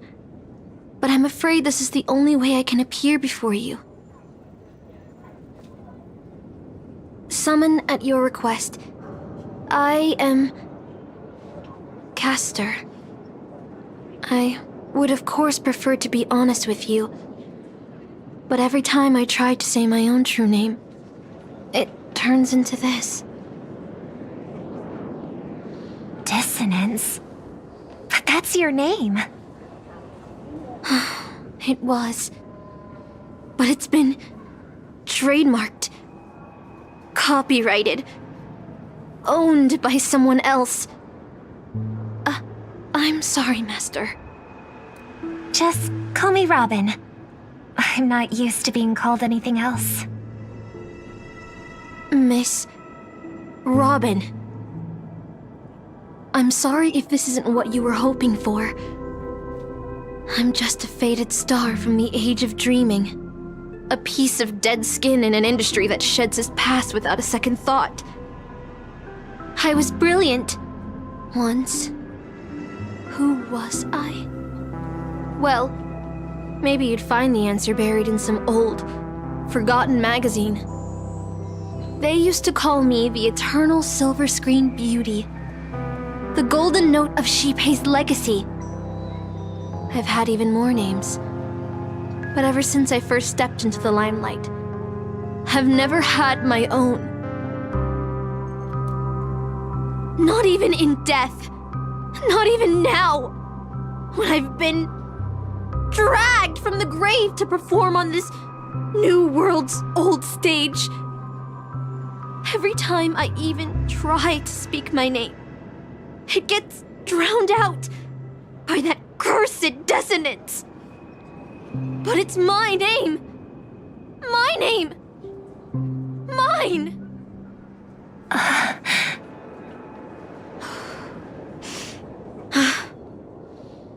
[SPEAKER 14] but I'm afraid this is the only way I can appear before you. Summon at your request. I am... Castor. I would of course prefer to be honest with you, but every time I try to say my own true name, it turns into this.
[SPEAKER 4] Dissonance? But that's your name.
[SPEAKER 14] It was. But it's been trademarked, copyrighted, owned by someone else. I'm sorry, Master.
[SPEAKER 4] Just call me Robin. I'm not used to being called anything else.
[SPEAKER 14] Miss Robin. I'm sorry if this isn't what you were hoping for. I'm just a faded star from the age of dreaming. A piece of dead skin in an industry that sheds its past without a second thought. I was brilliant. Once. Who was I? Well, maybe you'd find the answer buried in some old, forgotten magazine. They used to call me the Eternal Silver Screen Beauty. The golden note of Shipei's legacy. I've had even more names. But ever since I first stepped into the limelight, I've never had my own. Not even in death. Not even now. When I've been dragged from the grave to perform on this new world's old stage. Every time I even try to speak my name, it gets drowned out by that cursed dissonance. But it's my name. My name. Mine.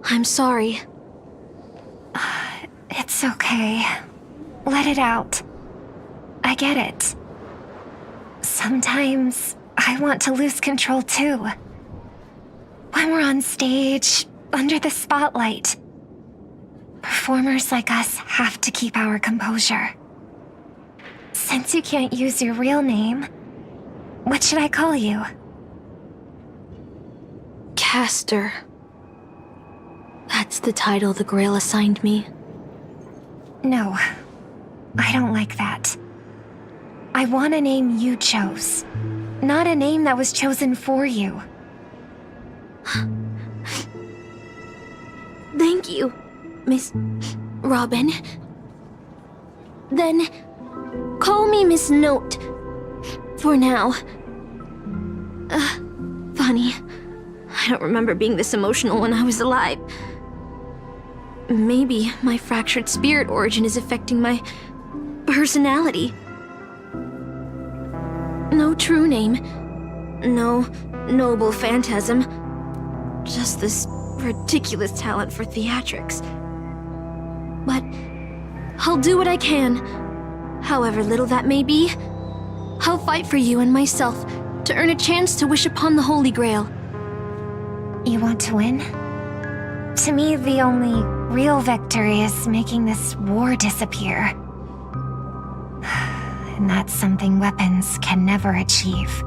[SPEAKER 14] I'm sorry.
[SPEAKER 4] It's okay. Let it out. I get it. Sometimes I want to lose control too. When we're on stage, under the spotlight, performers like us have to keep our composure. Since you can't use your real name, what should I call you?
[SPEAKER 14] Castor. That's the title the Grail assigned me.
[SPEAKER 4] No, I don't like that. I want a name you chose, not a name that was chosen for you.
[SPEAKER 14] Thank you, Miss Robin. Then, call me Miss Note. For now. Funny. I don't remember being this emotional when I was alive. Maybe my fractured spirit origin is affecting my personality. No true name. No noble phantasm. Just this ridiculous talent for theatrics. But I'll do what I can. However little that may be, I'll fight for you and myself to earn a chance to wish upon the Holy Grail.
[SPEAKER 4] You want to win? To me, the only real victory is making this war disappear. And that's something weapons can never achieve.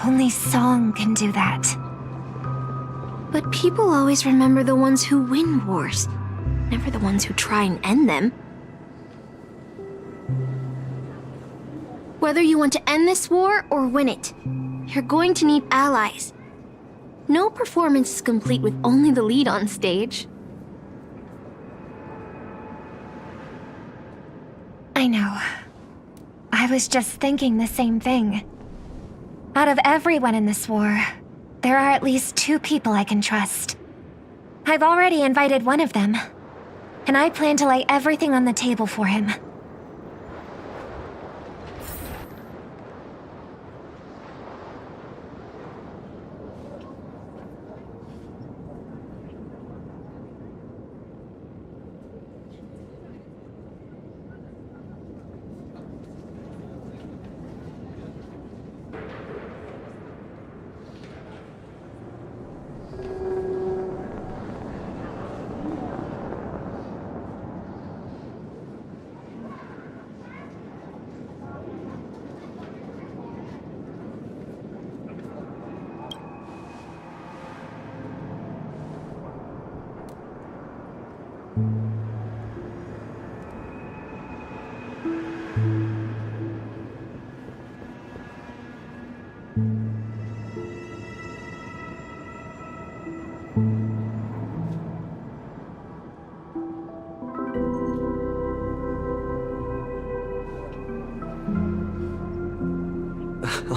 [SPEAKER 4] Only song can do that.
[SPEAKER 14] But people always remember the ones who win wars, never the ones who try and end them. Whether you want to end this war or win it, you're going to need allies. No performance is complete with only the lead on stage.
[SPEAKER 4] I know. I was just thinking the same thing. Out of everyone in this war, there are at least 2 people I can trust. I've already invited one of them, and I plan to lay everything on the table for him.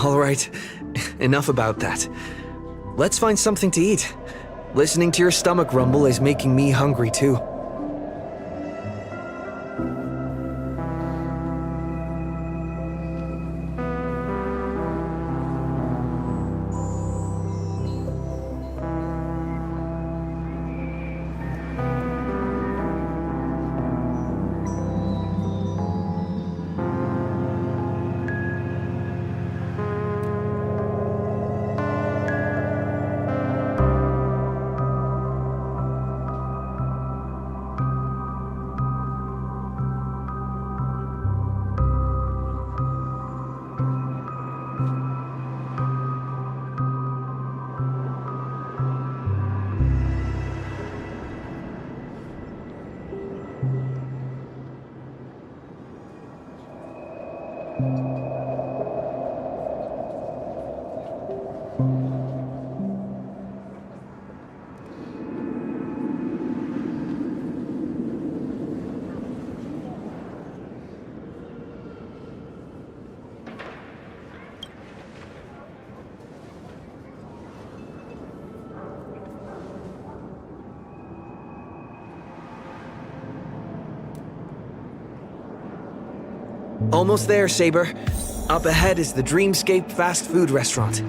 [SPEAKER 3] All right, enough about that. Let's find something to eat. Listening to your stomach rumble is making me hungry too. Almost there, Saber. Up ahead is the Dreamscape fast food restaurant.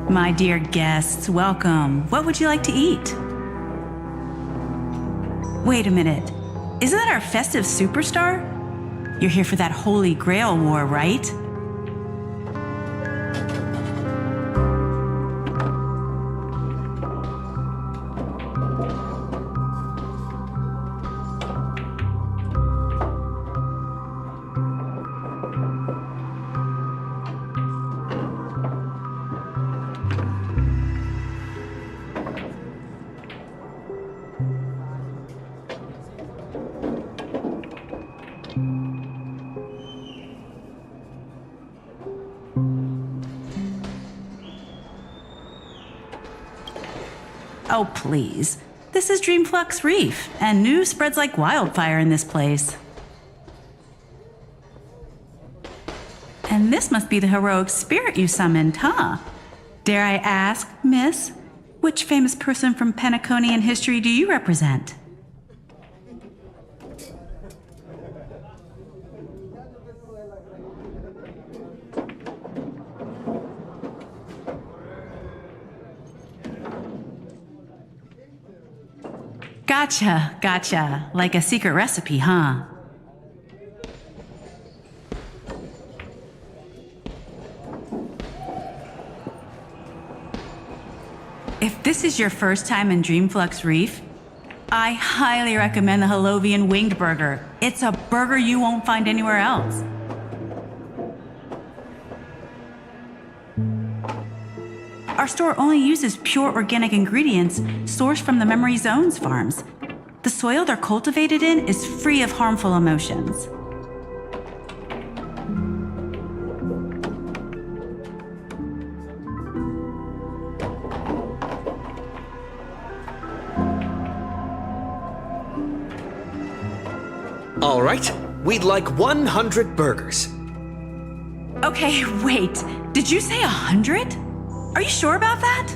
[SPEAKER 15] My dear guests, welcome. What would you like to eat? Wait a minute. Isn't that our festive superstar? You're here for that Holy Grail War, right? Oh, please. This is Dreamflux Reef, and news spreads like wildfire in this place. And this must be the heroic spirit you summoned, huh? Dare I ask, miss, which famous person from Penaconian history do you represent? Gotcha. Like a secret recipe, huh? If this is your first time in Dreamflux Reef, I highly recommend the Halovian Winged Burger. It's a burger you won't find anywhere else. Our store only uses pure organic ingredients sourced from the Memory Zones farms. The soil they're cultivated in is free of harmful emotions.
[SPEAKER 3] All right, we'd like 100 burgers.
[SPEAKER 15] Okay, wait. Did you say 100? Are you sure about that?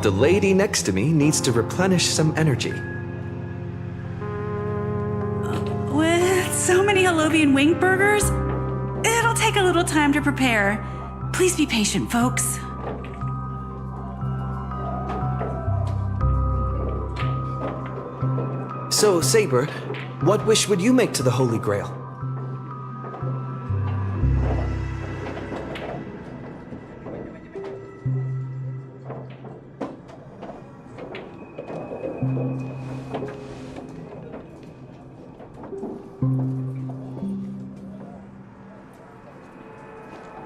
[SPEAKER 3] The lady next to me needs to replenish some energy.
[SPEAKER 15] So many Holovian wing burgers? It'll take a little time to prepare. Please be patient, folks.
[SPEAKER 3] So, Saber, what wish would you make to the Holy Grail?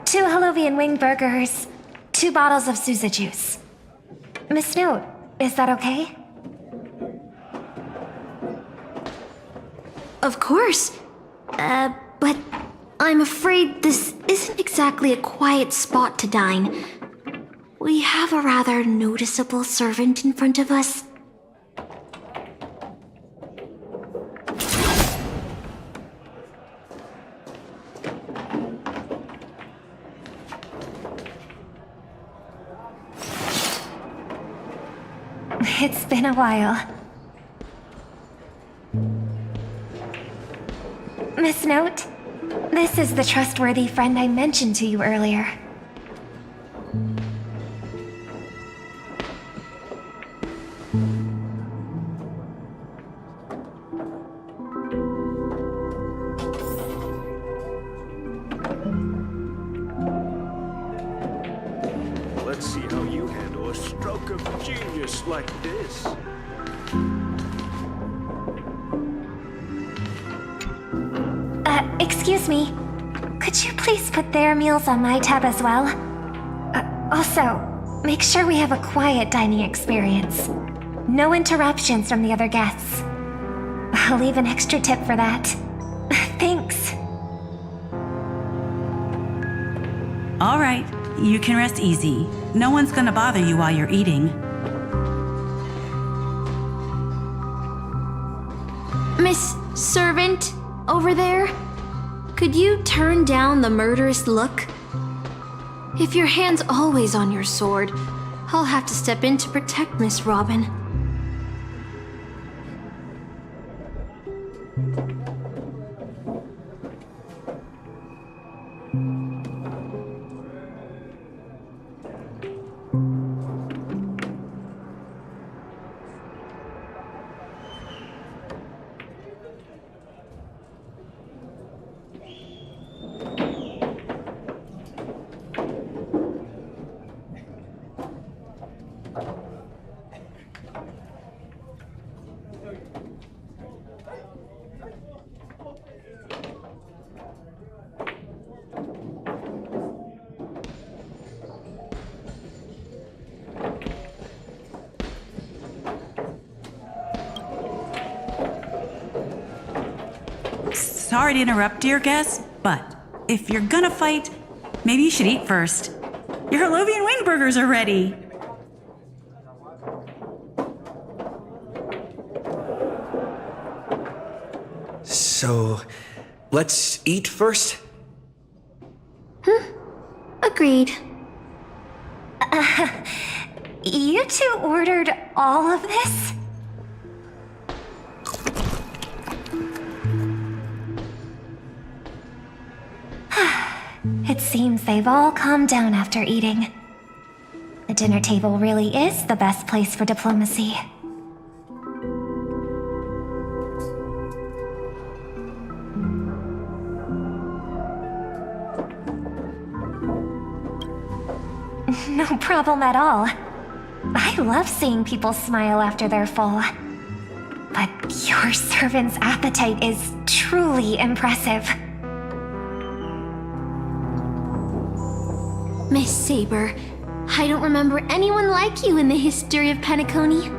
[SPEAKER 4] Two Holovian wing burgers, 2 bottles of Suza juice. Miss Note, is that okay?
[SPEAKER 14] Of course. But I'm afraid this isn't exactly a quiet spot to dine. We have a rather noticeable servant in front of us.
[SPEAKER 4] It's been a while. Miss Note, this is the trustworthy friend I mentioned to you earlier.
[SPEAKER 16] Let's see how you handle a stroke of genius like this.
[SPEAKER 4] Excuse me. Could you please put their meals on my tab as well? Also, make sure we have a quiet dining experience. No interruptions from the other guests. I'll leave an extra tip for that. Thanks.
[SPEAKER 15] All right, you can rest easy. No one's gonna bother you while you're eating.
[SPEAKER 14] Miss Servant, over there? Could you turn down the murderous look? If your hand's always on your sword, I'll have to step in to protect Miss Robin.
[SPEAKER 15] Sorry to interrupt, dear guest, but if you're gonna fight, maybe you should eat first. Your Holovian wing burgers are ready.
[SPEAKER 3] So, let's eat first?
[SPEAKER 14] Agreed.
[SPEAKER 4] You two ordered all of this? It seems they've all calmed down after eating. The dinner table really is the best place for diplomacy. No problem at all. I love seeing people smile after they're full. But your servant's appetite is truly impressive.
[SPEAKER 14] Miss Saber, I don't remember anyone like you in the history of Penacony.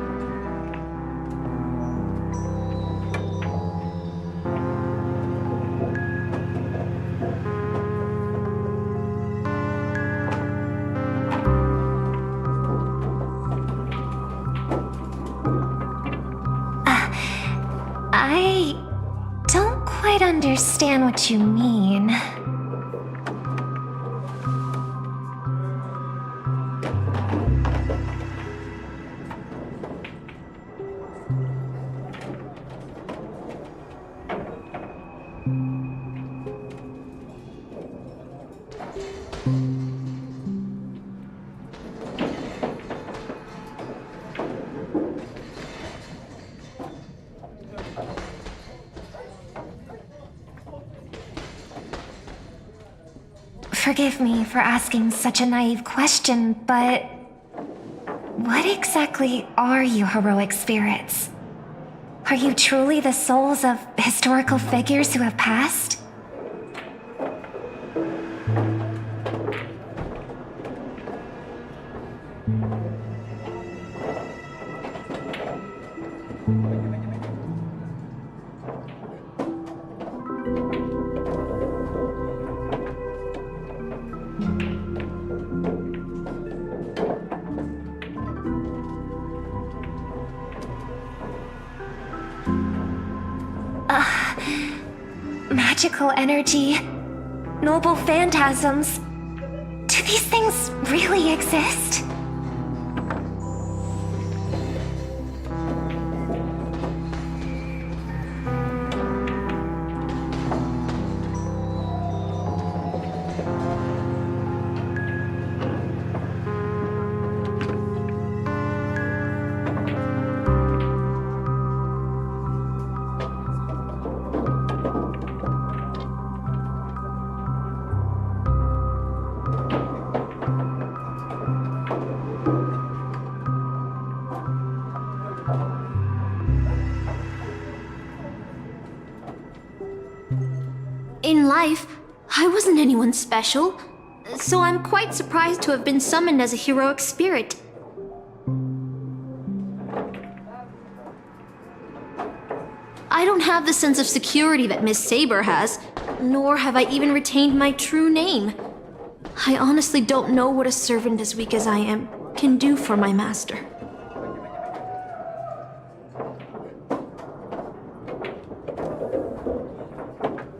[SPEAKER 4] I don't quite understand what you mean. Forgive me for asking such a naive question, but what exactly are you heroic spirits? Are you truly the souls of historical figures who have passed? Magical energy, noble phantasms. Do these things really exist?
[SPEAKER 14] In life, I wasn't anyone special, so I'm quite surprised to have been summoned as a heroic spirit. I don't have the sense of security that Miss Saber has, nor have I even retained my true name. I honestly don't know what a servant as weak as I am can do for my master.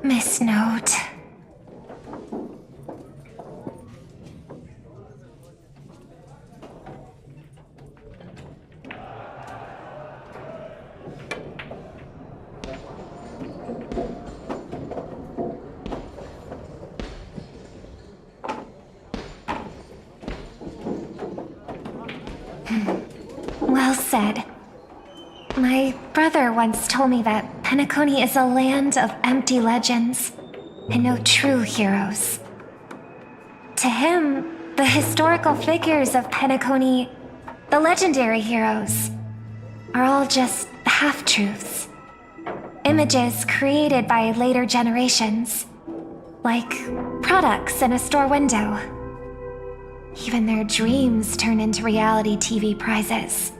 [SPEAKER 4] Miss Note. Well said. My brother once told me that Penacony is a land of empty legends and no true heroes. To him, the historical figures of Penacony, the legendary heroes, are all just half-truths. Images created by later generations, like products in a store window. Even their dreams turn into reality TV prizes.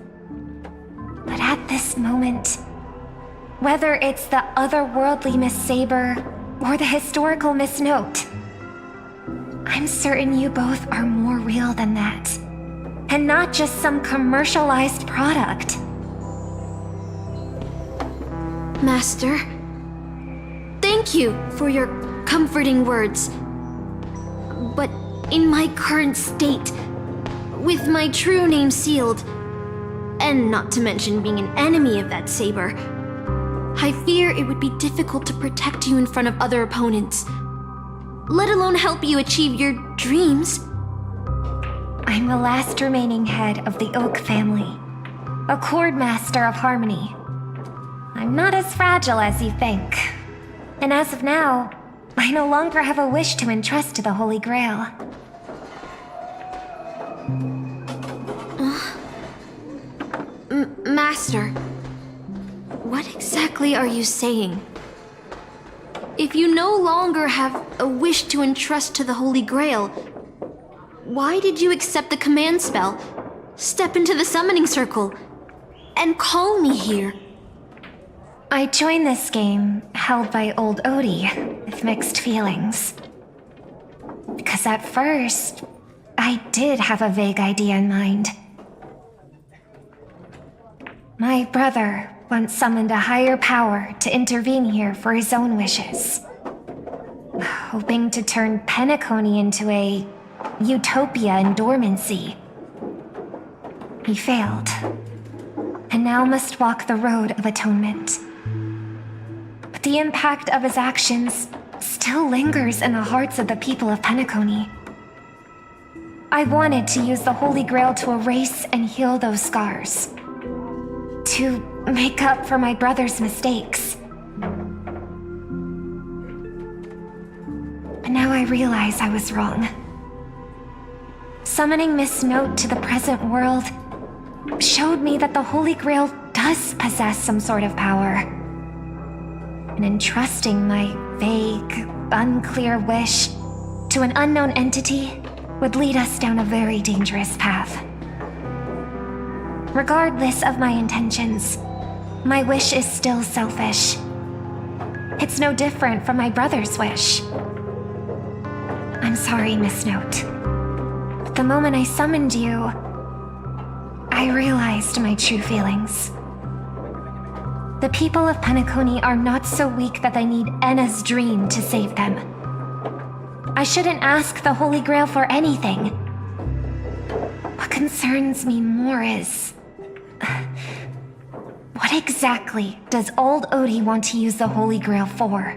[SPEAKER 4] But at this moment, whether it's the otherworldly Miss Saber or the historical Miss Note, I'm certain you both are more real than that, and not just some commercialized product.
[SPEAKER 14] Master, thank you for your comforting words. But in my current state, with my true name sealed, and not to mention being an enemy of that Saber, I fear it would be difficult to protect you in front of other opponents, let alone help you achieve your dreams.
[SPEAKER 4] I'm the last remaining head of the Oak family, a Chord Master of Harmony. I'm not as fragile as you think, and as of now, I no longer have a wish to entrust to the Holy Grail.
[SPEAKER 14] Master, what exactly are you saying? If you no longer have a wish to entrust to the Holy Grail, why did you accept the command spell, step into the summoning circle, and call me here?
[SPEAKER 4] I joined this game, held by old Odie, with mixed feelings. Because at first, I did have a vague idea in mind. My brother once summoned a higher power to intervene here for his own wishes, hoping to turn Penacony into a utopia in dormancy. He failed, and now must walk the road of atonement. But the impact of his actions still lingers in the hearts of the people of Penacony. I wanted to use the Holy Grail to erase and heal those scars, to make up for my brother's mistakes. But now I realize I was wrong. Summoning Miss Note to the present world showed me that the Holy Grail does possess some sort of power. And entrusting my vague, unclear wish to an unknown entity would lead us down a very dangerous path. Regardless of my intentions, my wish is still selfish. It's no different from my brother's wish. I'm sorry, Miss Note. But the moment I summoned you, I realized my true feelings. The people of Penacony are not so weak that they need Enna's dream to save them. I shouldn't ask the Holy Grail for anything. What concerns me more is... what exactly does old Odie want to use the Holy Grail for?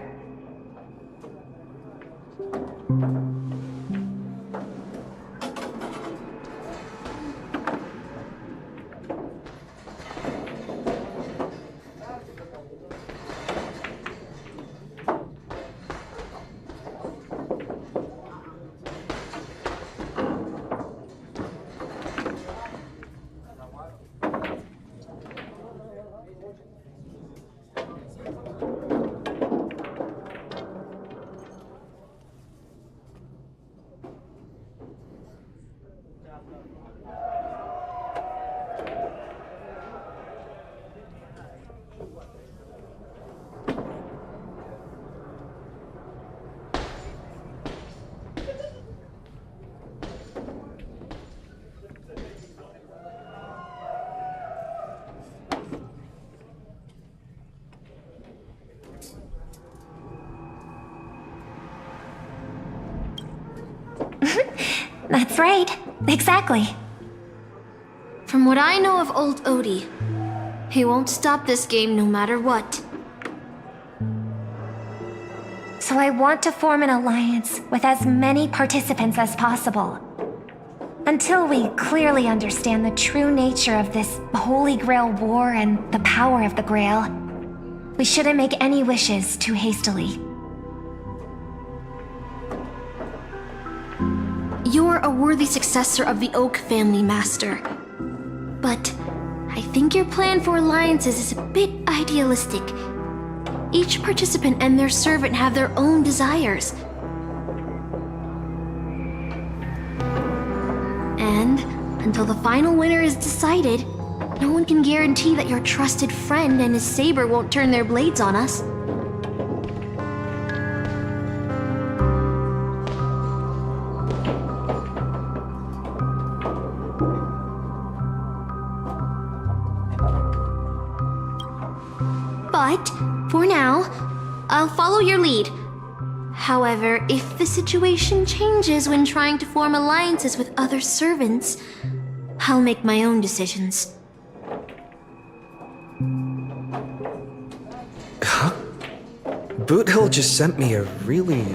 [SPEAKER 4] That's right. Exactly.
[SPEAKER 14] From what I know of old Odie, he won't stop this game no matter what.
[SPEAKER 4] So I want to form an alliance with as many participants as possible. Until we clearly understand the true nature of this Holy Grail war and the power of the Grail, we shouldn't make any wishes too hastily.
[SPEAKER 14] You're a worthy successor of the Oak family, Master. But I think your plan for alliances is a bit idealistic. Each participant and their servant have their own desires. And until the final winner is decided, no one can guarantee that your trusted friend and his saber won't turn their blades on us. But, for now, I'll follow your lead. However, if the situation changes when trying to form alliances with other servants, I'll make my own decisions.
[SPEAKER 3] Huh? Boothill just sent me a really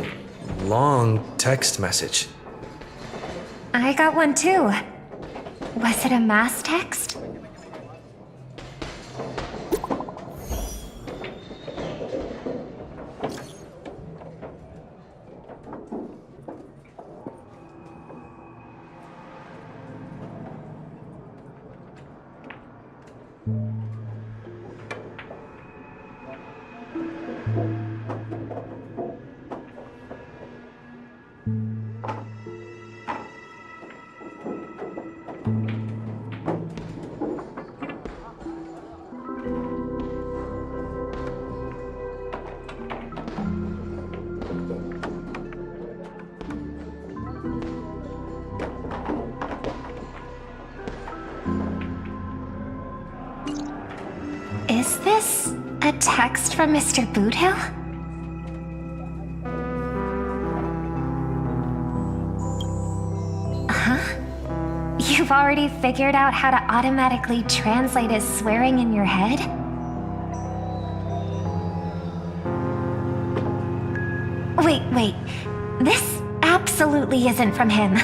[SPEAKER 3] long text message.
[SPEAKER 4] I got one too. Was it a mass text? Is this a text from Mr. Boothill? Huh? You've already figured out how to automatically translate his swearing in your head? Wait. This absolutely isn't from him.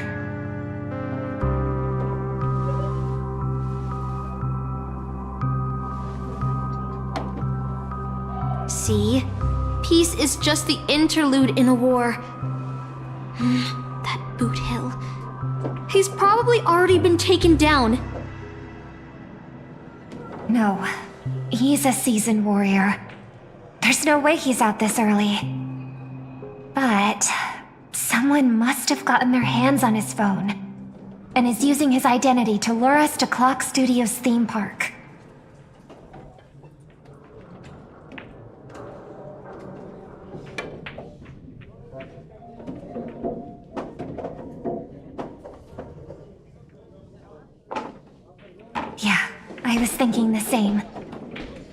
[SPEAKER 14] See? Peace is just the interlude in a war. That boot hill. He's probably already been taken down.
[SPEAKER 4] No, he's a seasoned warrior. There's no way he's out this early. But someone must have gotten their hands on his phone and is using his identity to lure us to Clock Studios theme park. Yeah, I was thinking the same.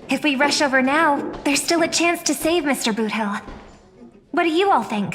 [SPEAKER 4] If we rush over now, there's still a chance to save Mr. Boothill. What do you all think?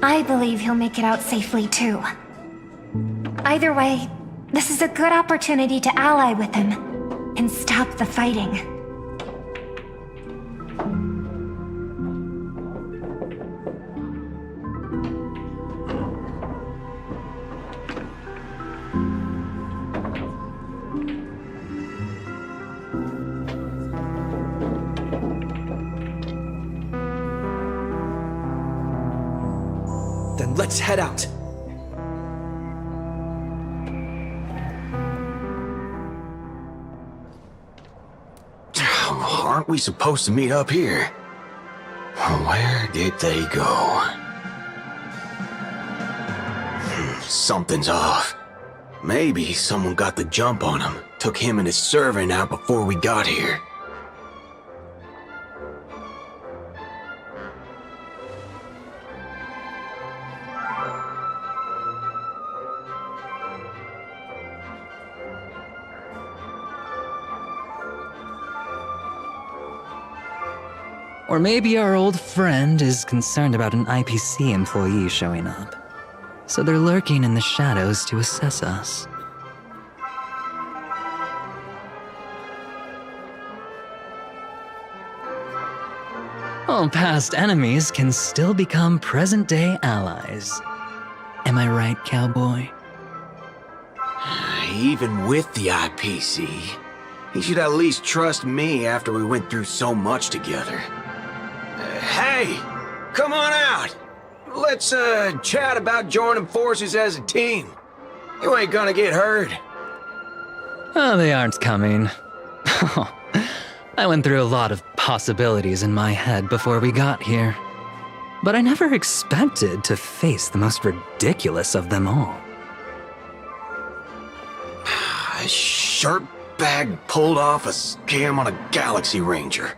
[SPEAKER 4] I believe he'll make it out safely too. Either way, this is a good opportunity to ally with him and stop the fighting.
[SPEAKER 3] Then let's head out.
[SPEAKER 2] Aren't we supposed to meet up here? Where did they go? Something's off. Maybe someone got the jump on him, took him and his servant out before we got here.
[SPEAKER 11] Or maybe our old friend is concerned about an IPC employee showing up. So they're lurking in the shadows to assess us. Oh, past enemies can still become present-day allies. Am I right, cowboy?
[SPEAKER 2] Even with the IPC, he should at least trust me after we went through so much together. Hey, come on out. Let's chat about joining forces as a team. You ain't gonna get hurt.
[SPEAKER 11] Oh, they aren't coming. I went through a lot of possibilities in my head before we got here. But I never expected to face the most ridiculous of them all.
[SPEAKER 2] A sharp bag pulled off a scam on a Galaxy Ranger.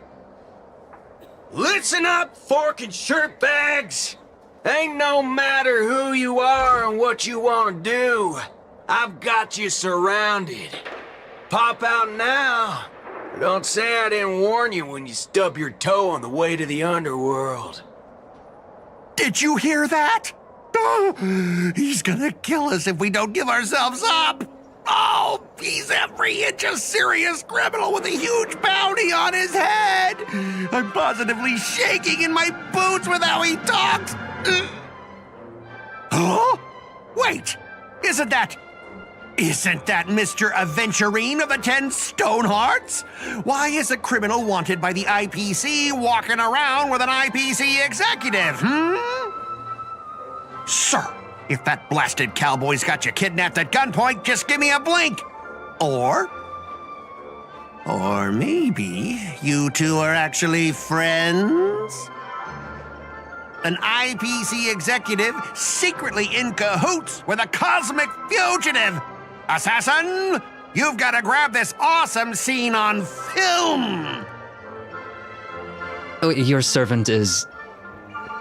[SPEAKER 2] Listen up, fork and shirt bags! Ain't no matter who you are and what you want to do. I've got you surrounded. Pop out now. Don't say I didn't warn you when you stub your toe on the way to the underworld.
[SPEAKER 8] Did you hear that? Oh, he's gonna kill us if we don't give ourselves up. Oh, he's every inch a serious criminal with a huge bounty on his head. I'm positively shaking in my boots with how he talks. Huh? Wait, isn't that Mr. Aventurine of the 10 Stonehearts? Why is a criminal wanted by the IPC walking around with an IPC executive, Sir, if that blasted cowboy's got you kidnapped at gunpoint, just give me a blink. Or maybe you two are actually friends? An IPC executive secretly in cahoots with a cosmic fugitive. Assassin, you've got to grab this awesome scene on film.
[SPEAKER 11] Oh, your servant is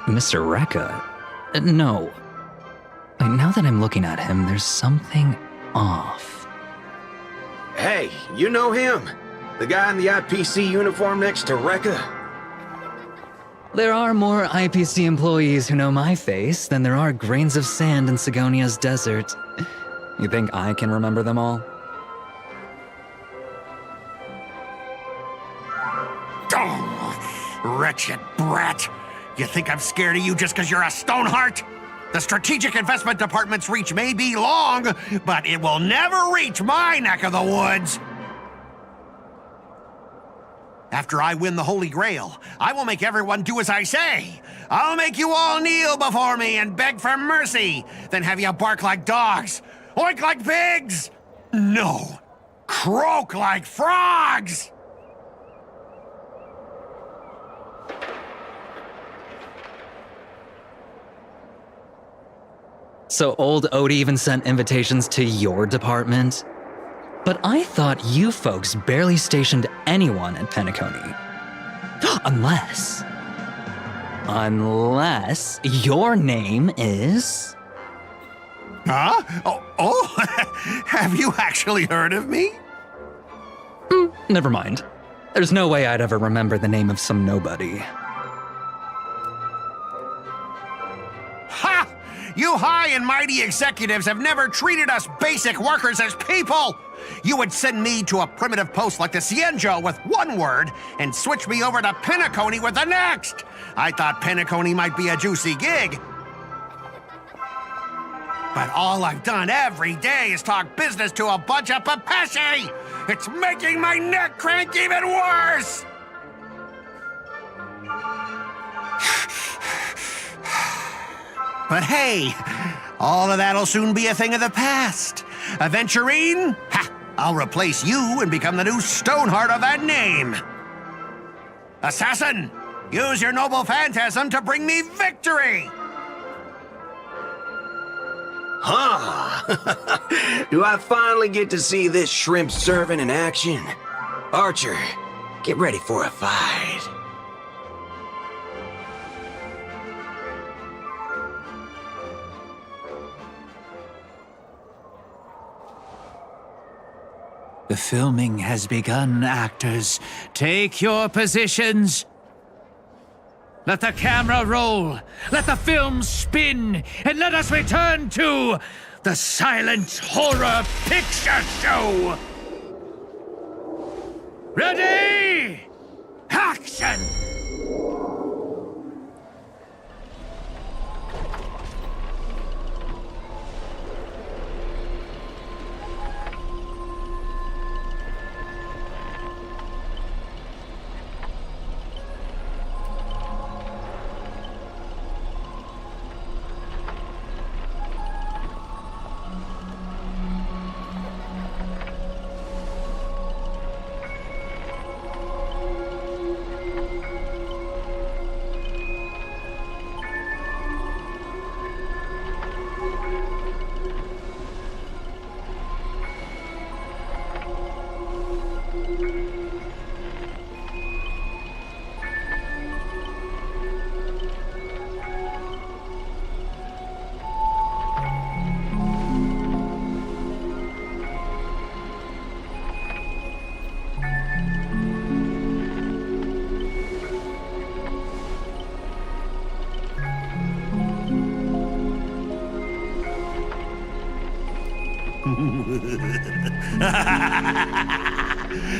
[SPEAKER 11] Mr. Rekka? No. Wait, now that I'm looking at him, there's something off.
[SPEAKER 2] Hey, you know him? The guy in the IPC uniform next to Rekka?
[SPEAKER 11] There are more IPC employees who know my face than there are grains of sand in Sigonia's desert. You think I can remember them all?
[SPEAKER 8] Oh, wretched brat. You think I'm scared of you just because you're a Stoneheart? The Strategic Investment Department's reach may be long, but it will never reach my neck of the woods. After I win the Holy Grail, I will make everyone do as I say. I'll make you all kneel before me and beg for mercy, then have you bark like dogs, oink like pigs. No, croak like frogs.
[SPEAKER 11] So old Odie even sent invitations to your department? But I thought you folks barely stationed anyone at Penacony. Unless your name is...
[SPEAKER 8] Huh? Oh, have you actually heard of me?
[SPEAKER 11] Never mind. There's no way I'd ever remember the name of some nobody.
[SPEAKER 8] Ha! You high and mighty executives have never treated us basic workers as people! You would send me to a primitive post like the Cienjo with one word and switch me over to Penacony with the next! I thought Penacony might be a juicy gig. But all I've done every day is talk business to a bunch of papashi! It's making my neck crank even worse! But hey, all of that'll soon be a thing of the past. Aventurine, ha! I'll replace you and become the new Stoneheart of that name. Assassin, use your noble phantasm to bring me victory!
[SPEAKER 2] Huh? Do I finally get to see this shrimp servant in action? Archer, get ready for a fight.
[SPEAKER 10] The filming has begun, actors. Take your positions. Let the camera roll. Let the film spin. And let us return to the silent horror picture show. Ready? Action!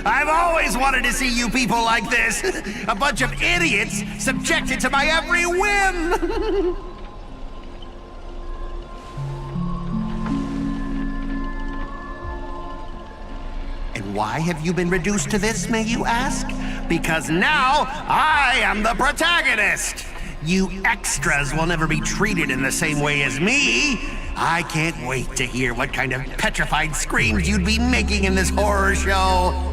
[SPEAKER 8] I've always wanted to see you people like this. A bunch of idiots subjected to my every whim. And why have you been reduced to this, may you ask? Because now I am the protagonist. You extras will never be treated in the same way as me. I can't wait to hear what kind of petrified screams you'd be making in this horror show.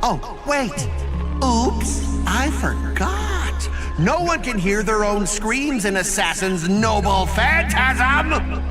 [SPEAKER 8] Oh, wait. Oops, I forgot. No one can hear their own screams in Assassin's noble phantasm.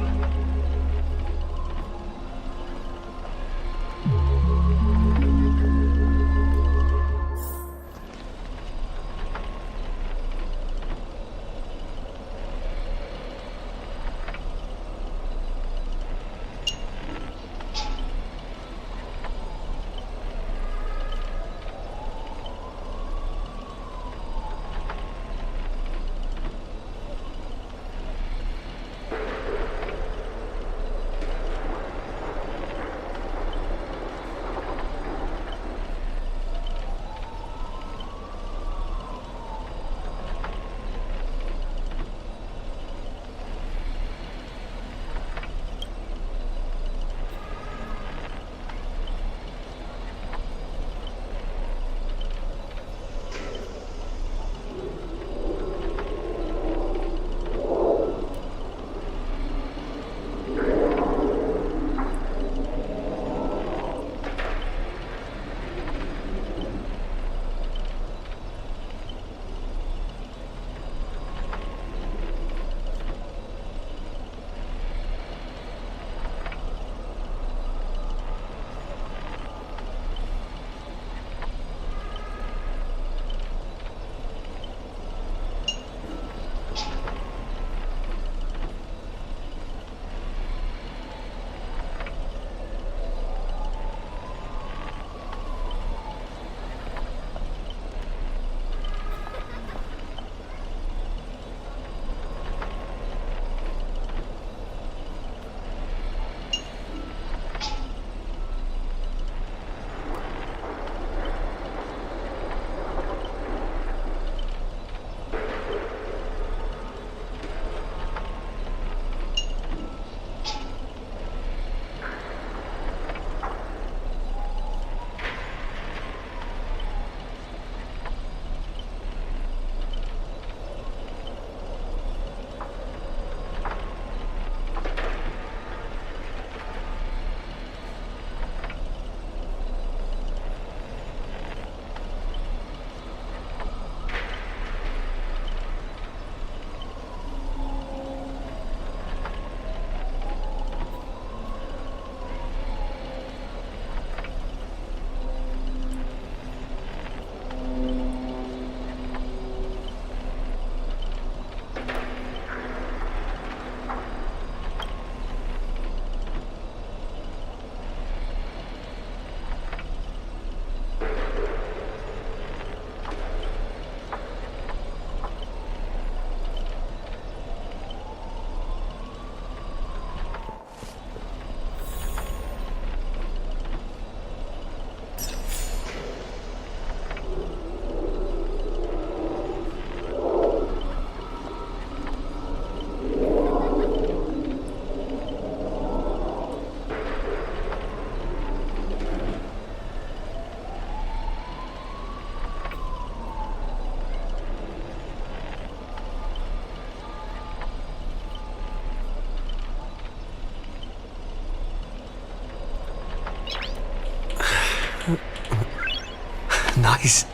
[SPEAKER 2] guys.